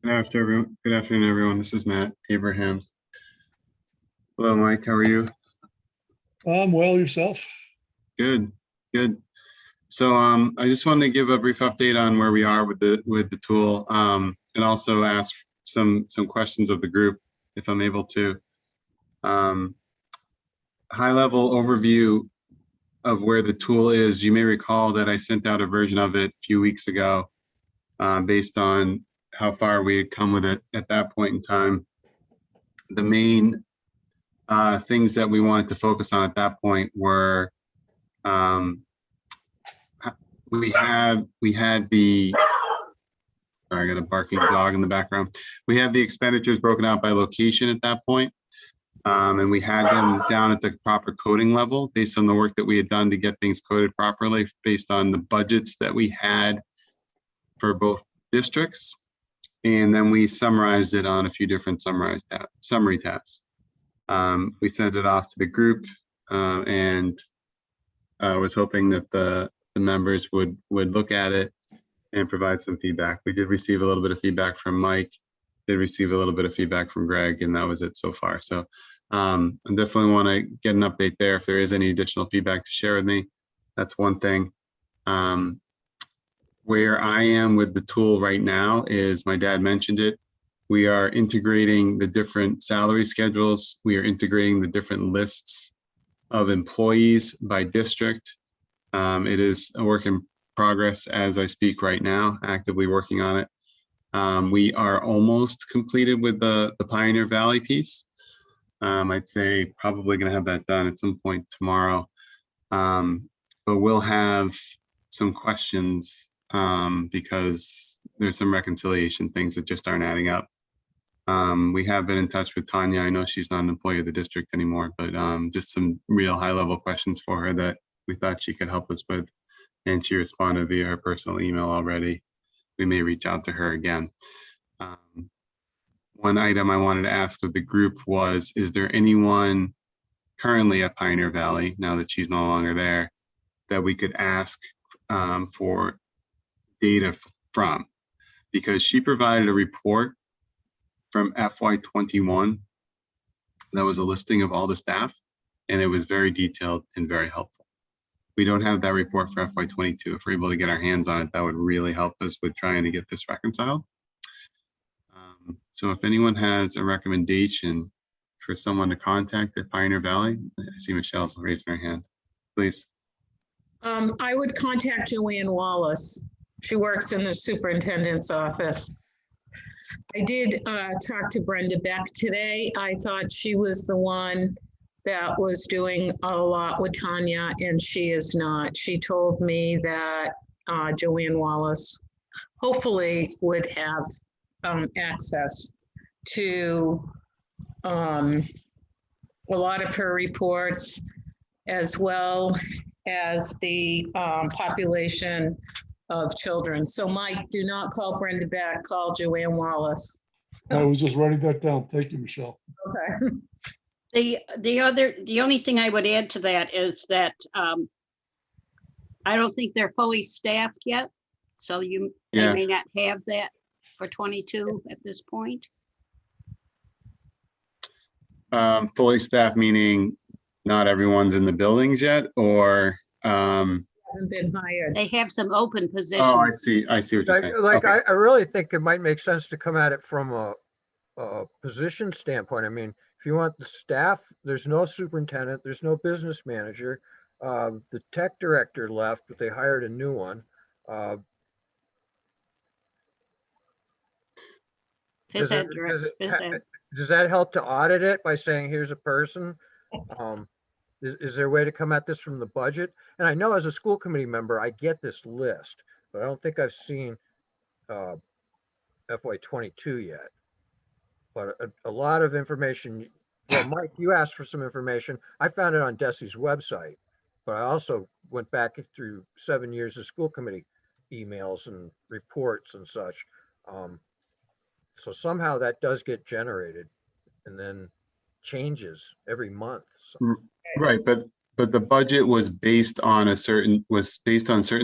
Good afternoon, everyone. This is Matt Abrahams. Hello, Mike. How are you? Well, yourself? Good. So I just wanted to give a brief update on where we are with the tool, and also ask some questions of the group, if I'm able to. High level overview of where the tool is. You may recall that I sent out a version of it a few weeks ago, based on how far we had come with it at that point in time. The main things that we wanted to focus on at that point were we had the, sorry, I got a barking dog in the background. We had the expenditures broken out by location at that point. And we had them down at the proper coding level based on the work that we had done to get things coded properly based on the budgets that we had for both districts. And then we summarized it on a few different summary tabs. We sent it off to the group, and was hoping that the members would look at it and provide some feedback. We did receive a little bit of feedback from Mike, did receive a little bit of feedback from Greg, and that was it so far. So I definitely want to get an update there. If there is any additional feedback to share with me, that's one thing. Where I am with the tool right now is, my dad mentioned it, we are integrating the different salary schedules. We are integrating the different lists of employees by district. It is a work in progress as I speak right now, actively working on it. We are almost completed with the Pioneer Valley piece. I'd say probably going to have that done at some point tomorrow. But we'll have some questions because there's some reconciliation things that just aren't adding up. We have been in touch with Tanya. I know she's not an employee of the district anymore, but just some real high-level questions for her that we thought she could help us with. And she responded via her personal email already. We may reach out to her again. One item I wanted to ask of the group was, is there anyone currently at Pioneer Valley, now that she's no longer there, that we could ask for data from? Because she provided a report from FY21 that was a listing of all the staff, and it was very detailed and very helpful. We don't have that report for FY22. If we're able to get our hands on it, that would really help us with trying to get this reconciled. So if anyone has a recommendation for someone to contact at Pioneer Valley, I see Michelle's raising her hand, please. I would contact Joanne Wallace. She works in the superintendent's office. I did talk to Brenda Beck today. I thought she was the one that was doing a lot with Tanya, and she is not. She told me that Joanne Wallace hopefully would have access to a lot of her reports, as well as the population of children. So Mike, do not call Brenda Beck, call Joanne Wallace. I was just writing that down. Thank you, Michelle. Okay. The only thing I would add to that is that I don't think they're fully staffed yet. So they Yeah. may not have that for 22 at this point. Fully staffed, meaning not everyone's in the buildings yet, or, Haven't been hired. They have some open positions. oh, I see what you're saying. Okay. I really think it might make sense to come at it from a position standpoint. I mean, if you want the staff, there's no superintendent, there's no business manager. The tech director left, but they hired a new one. Phys Does ed it- direct- does it phys ha- ed. Does that help to audit it by saying, here's a person? Is there a way to come at this from the budget? And I know as a school committee member, I get this list, but I don't think I've seen FY22 yet. But a lot of information, well, Mike, you asked for some information. I found it on Desi's website, but I also went back through 7 years of school committee emails and reports and such. So somehow that does get generated and then changes every month. So, Right, but the budget was based on certain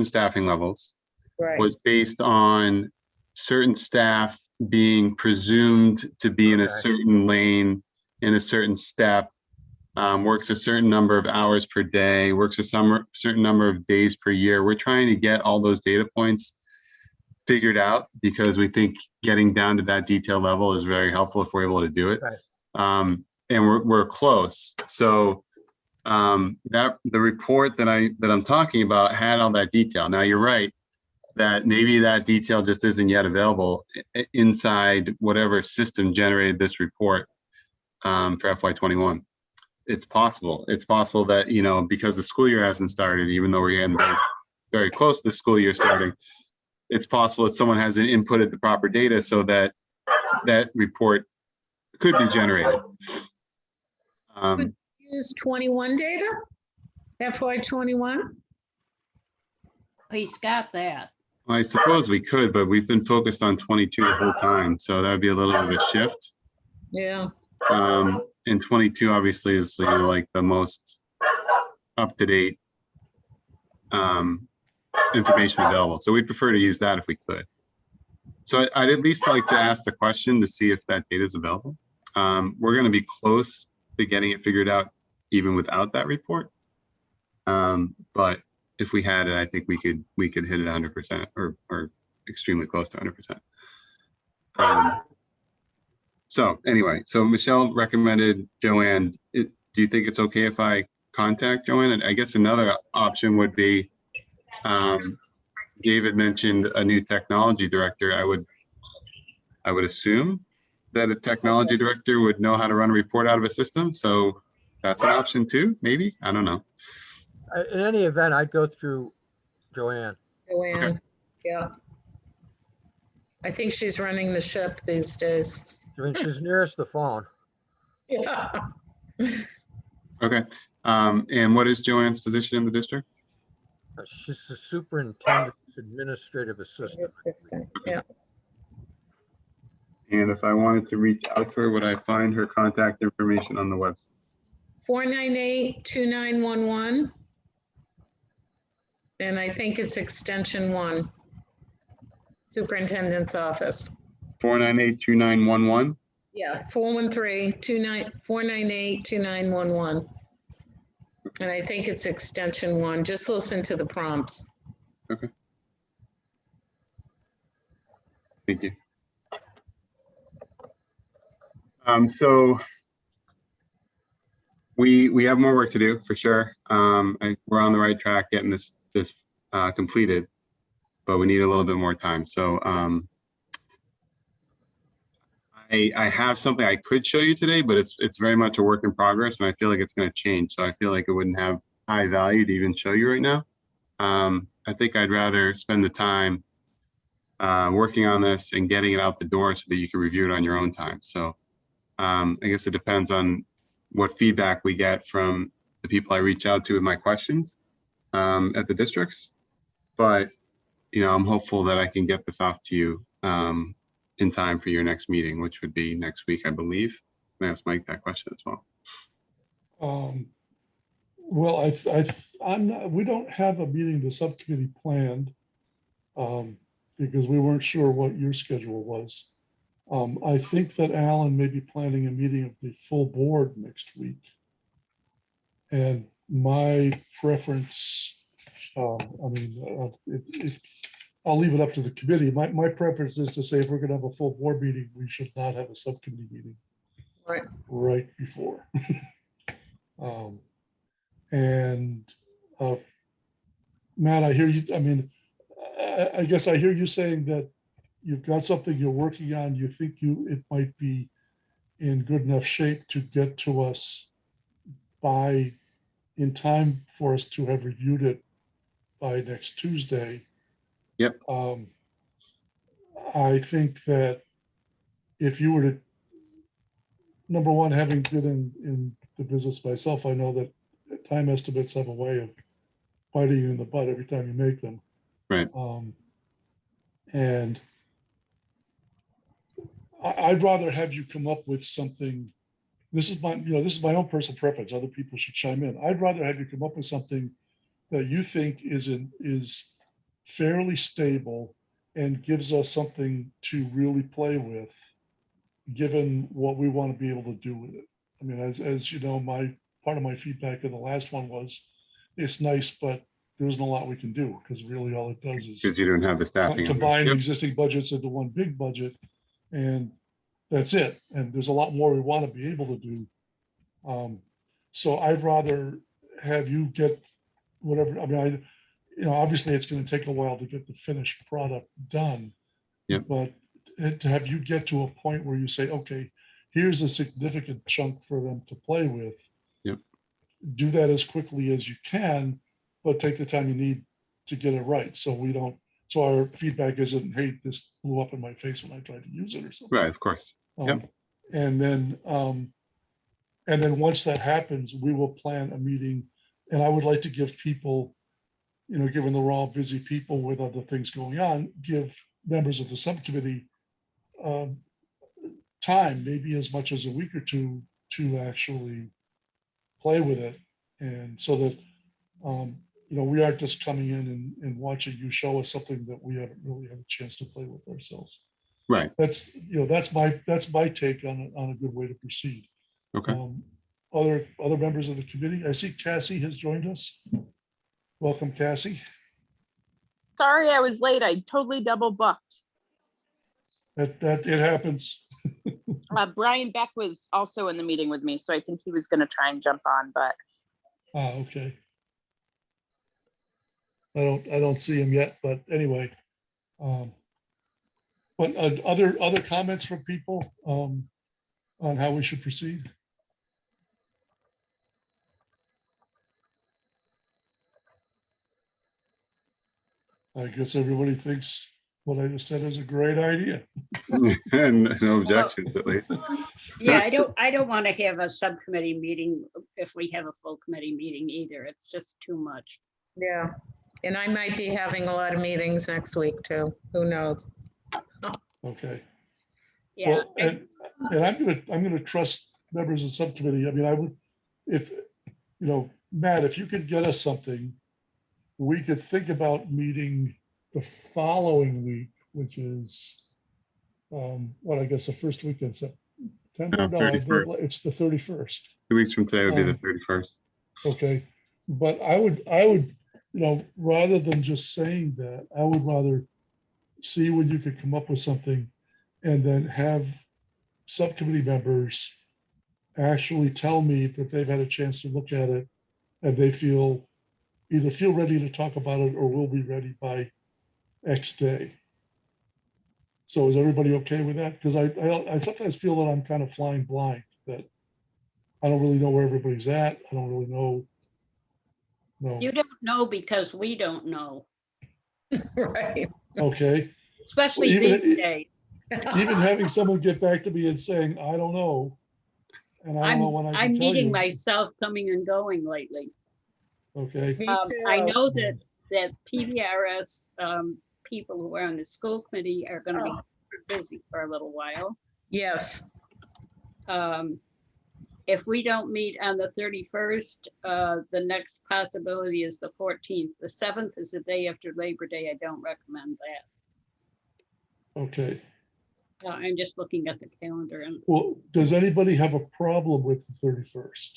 staffing levels, Right. was based on certain staff being presumed to be in a Okay. certain lane, in a certain step, works a certain number of hours per day, works a certain number of days per year. We're trying to get all those data points figured out because we think getting down to that detail level is very helpful if we're able to do it. Right. And we're close. So that the report that I'm talking about had all that detail. Now you're right that maybe that detail just isn't yet available inside whatever system generated this report for FY21. It's possible. It's possible that, you know, because the school year hasn't started, even though we're getting very, very close to the school year starting, it's possible that someone hasn't inputted the proper data so that that report could be generated. Use 21 data, FY21. He's got that. I suppose we could, but we've been focused on 22 the whole time, so that would be a little bit of a shift. Yeah. And 22 obviously is, you know, like the most up-to-date information available. So we'd prefer to use that if we could. So I'd at least like to ask the question to see if that data is available. We're going to be close to getting it figured out even without that report. But if we had it, I think we could hit it 100% or extremely close to 100%. So anyway, so Michelle recommended Joanne. Do you think it's okay if I contact Joanne? And I guess another option would be, David mentioned a new technology director. I would assume that a technology director would know how to run a report out of a system. So that's an option too, maybe, I don't know. In any event, I'd go through Joanne. Joanne, Okay. yeah. I think she's running the ship these days. I mean, she's nearest the phone. Yeah. Okay. And what is Joanne's position in the district? She's the superintendent's administrative assistant. Yeah. And if I wanted to reach out to her, would I find her contact information on the website? 498-2911. And I think it's extension 1. Superintendent's office. 498-2911. Yeah, 413-498-2911. And I think it's extension 1. Just listen to the prompts. Thank you. So we have more work to do for sure. We're on the right track getting this completed, but we need a little bit more time. So I have something I could show you today, but it's very much a work in progress, and I feel like it's going to change. So I feel like it wouldn't have high value to even show you right now. I think I'd rather spend the time working on this and getting it out the door so that you can review it on your own time. So I guess it depends on what feedback we get from the people I reach out to with my questions at the districts. But, you know, I'm hopeful that I can get this off to you in time for your next meeting, which would be next week, I believe. I'm gonna ask Mike that question as well. Well, we don't have a meeting, the subcommittee planned, because we weren't sure what your schedule was. I think that Alan may be planning a meeting of the full board next week. And my preference, I'll leave it up to the committee. My preference is to say, if we're gonna have a full board meeting, we should not have a subcommittee meeting right before. Matt, I hear you. I mean, I guess I hear you saying that you've got something you're working on. You think it might be in good enough shape to get to us in time for us to have reviewed it by next Tuesday. Yep. I think that if you were to, number one, having been in the business myself, I know that time estimates have a way of biting you in the butt every time you make them. Right. And I'd rather have you come up with something. This is my own personal preference. Other people should chime in. I'd rather have you come up with something that you think is fairly stable and gives us something to really play with, given what we want to be able to do with it. I mean, as you know, part of my feedback in the last one was, it's nice, but there isn't a lot we can do, because really all it does is Because you don't have the staffing. combine Yep. existing budgets into one big budget, and that's it. And there's a lot more we want to be able to do. So I'd rather have you get whatever. I mean, obviously it's going to take a while to get the finished product done. Yep. But to have you get to a point where you say, okay, here's a significant chunk for them to play with. Yep. Do that as quickly as you can, but take the time you need to get it right. So our feedback isn't, hey, this blew up in my face when I tried to use it or something. Right, of course. Yep. And then once that happens, we will plan a meeting. And I would like to give people, given that we're all busy people with other things going on, give members of the subcommittee time, maybe as much as a week or two, to actually play with it. And so that, we aren't just coming in and watching you show us something that we haven't really had a chance to play with ourselves. Right. That's my take on a good way to proceed. Okay. Other members of the committee. I see Cassie has joined us. Welcome, Cassie. Sorry, I was late. I totally double booked. That it happens. Brian Beck was also in the meeting with me, so I think he was going to try and jump on, but Okay. I don't see him yet, but anyway. But other comments from people on how we should proceed? I guess everybody thinks what I just said is a great idea. And no objections, at least. Yeah, I don't want to have a subcommittee meeting if we have a full committee meeting either. It's just too much. Yeah. And I might be having a lot of meetings next week too. Who knows? Okay. Yeah. Well, and I'm gonna trust members of the subcommittee. I mean, I would, if, Matt, if you could get us something, we could think about meeting the following week, which is, I guess the first week in September. No, 31st. it's the 31st. 2 weeks from today would be the 31st. Okay, but I would, rather than just saying that, I would rather see when you could come up with something and then have subcommittee members actually tell me that they've had a chance to look at it and they either feel ready to talk about it or will be ready by X day. So is everybody okay with that? Because I sometimes feel that I'm kind of flying blind, that I don't really know where everybody's at. I don't really know. No, You don't know because we don't know, Right. okay. especially Even- these days. Even having someone get back to me and saying, I don't know. And I don't know when I I'm can tell meeting you. myself coming and going lately. Okay, Me I too. know that PBRS people who are on the school committee are gonna be busy for a little while. Yes, If we don't meet on the 31st, the next possibility is the 14th. The 7th is the day after Labor Day. I don't recommend that. okay. I'm just looking at the calendar and Well, does anybody have a problem with the 31st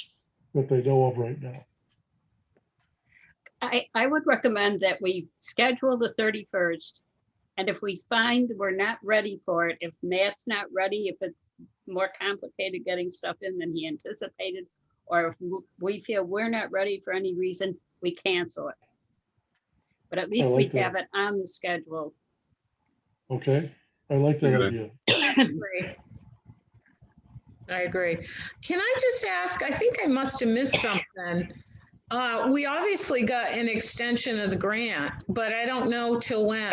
that they know of right now? I would recommend that we schedule the 31st. And if we find we're not ready for it, if Matt's not ready, if it's more complicated getting stuff in than he anticipated, or if we feel we're not ready for any reason, we cancel it. But at least we like that. have it on the schedule. Okay, I like that Okay. idea. agree. I agree. Can I just ask, I think I must have missed something. We obviously got an extension of the grant, but I don't know till when.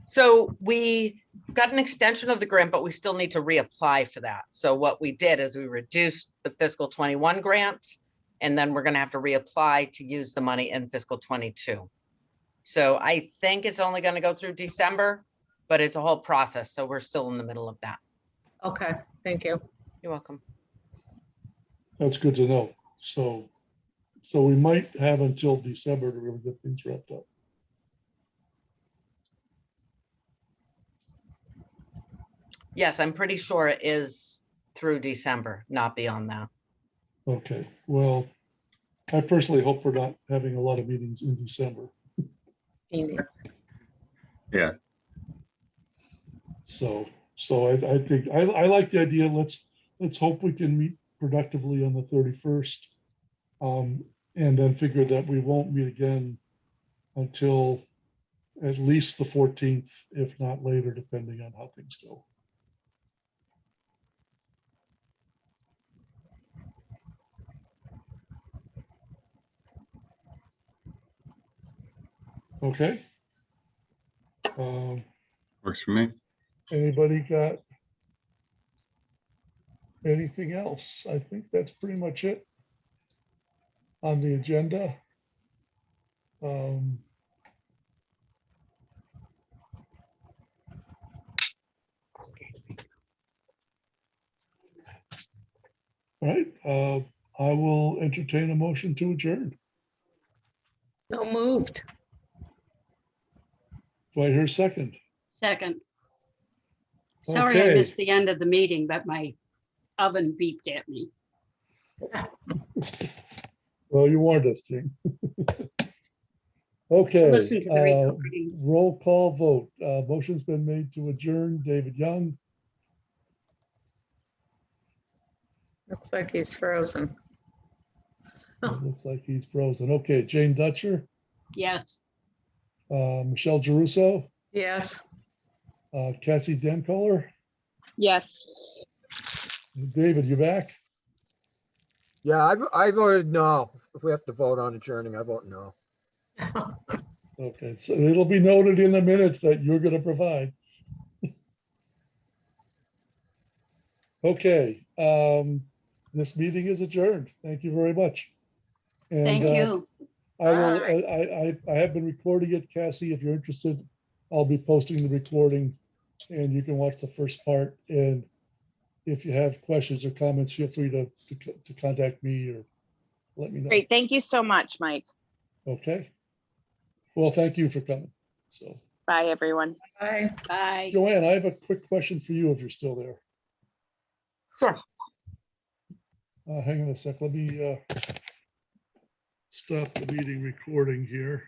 So we got an extension of the grant, but we still need to reapply for that. So what we did is we reduced the fiscal 21 grant, and then we're gonna have to reapply to use the money in fiscal 22. So I think it's only gonna go through December, but it's a whole process. So we're still in the middle of that. Okay, thank you. You're welcome. That's good to know. So we might have until December to really get things wrapped up. Yes, I'm pretty sure it is through December, not beyond that. Okay, well, I personally hope we're not having a lot of meetings in December. Yeah, So I think, I like the idea. Let's hope we can meet productively on the 31st. And then figure that we won't meet again until at least the 14th, if not later, depending on how things go. Okay. works for me. Anybody got anything else? I think that's pretty much it on the agenda. All right, I will entertain a motion to adjourn. So moved. Do I hear a second? Second. Sorry, I Okay. missed the end of the meeting, but my oven beeped at me. Well, you warned us, Jane. Okay. Listen to the recording. Roll call vote. Motion's been made to adjourn. David Young, Looks like he's frozen. it looks like he's frozen. Okay, Jane Dutcher, Yes. Michelle Geruso, Yes. Cassie Demkoller, Yes. David, you back? Yeah, I voted no. If we have to vote on adjourning, I vote no. Okay, so it'll be noted in the minutes that you're gonna provide. Okay, this meeting is adjourned. Thank you very much. And, Thank you. I will, I have been recording it, Cassie, if you're interested. I'll be posting the recording and you can watch the first part. And if you have questions or comments, feel free to contact me or let me know. Great. Thank you so much, Mike. Okay. Well, thank you for coming. So, Bye, everyone. Bye. Bye. Joanne, I have a quick question for you if you're still there. Sure. Hang on a sec, let me stop the meeting recording here.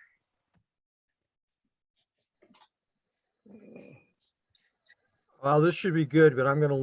Well, this should be good, but I'm gonna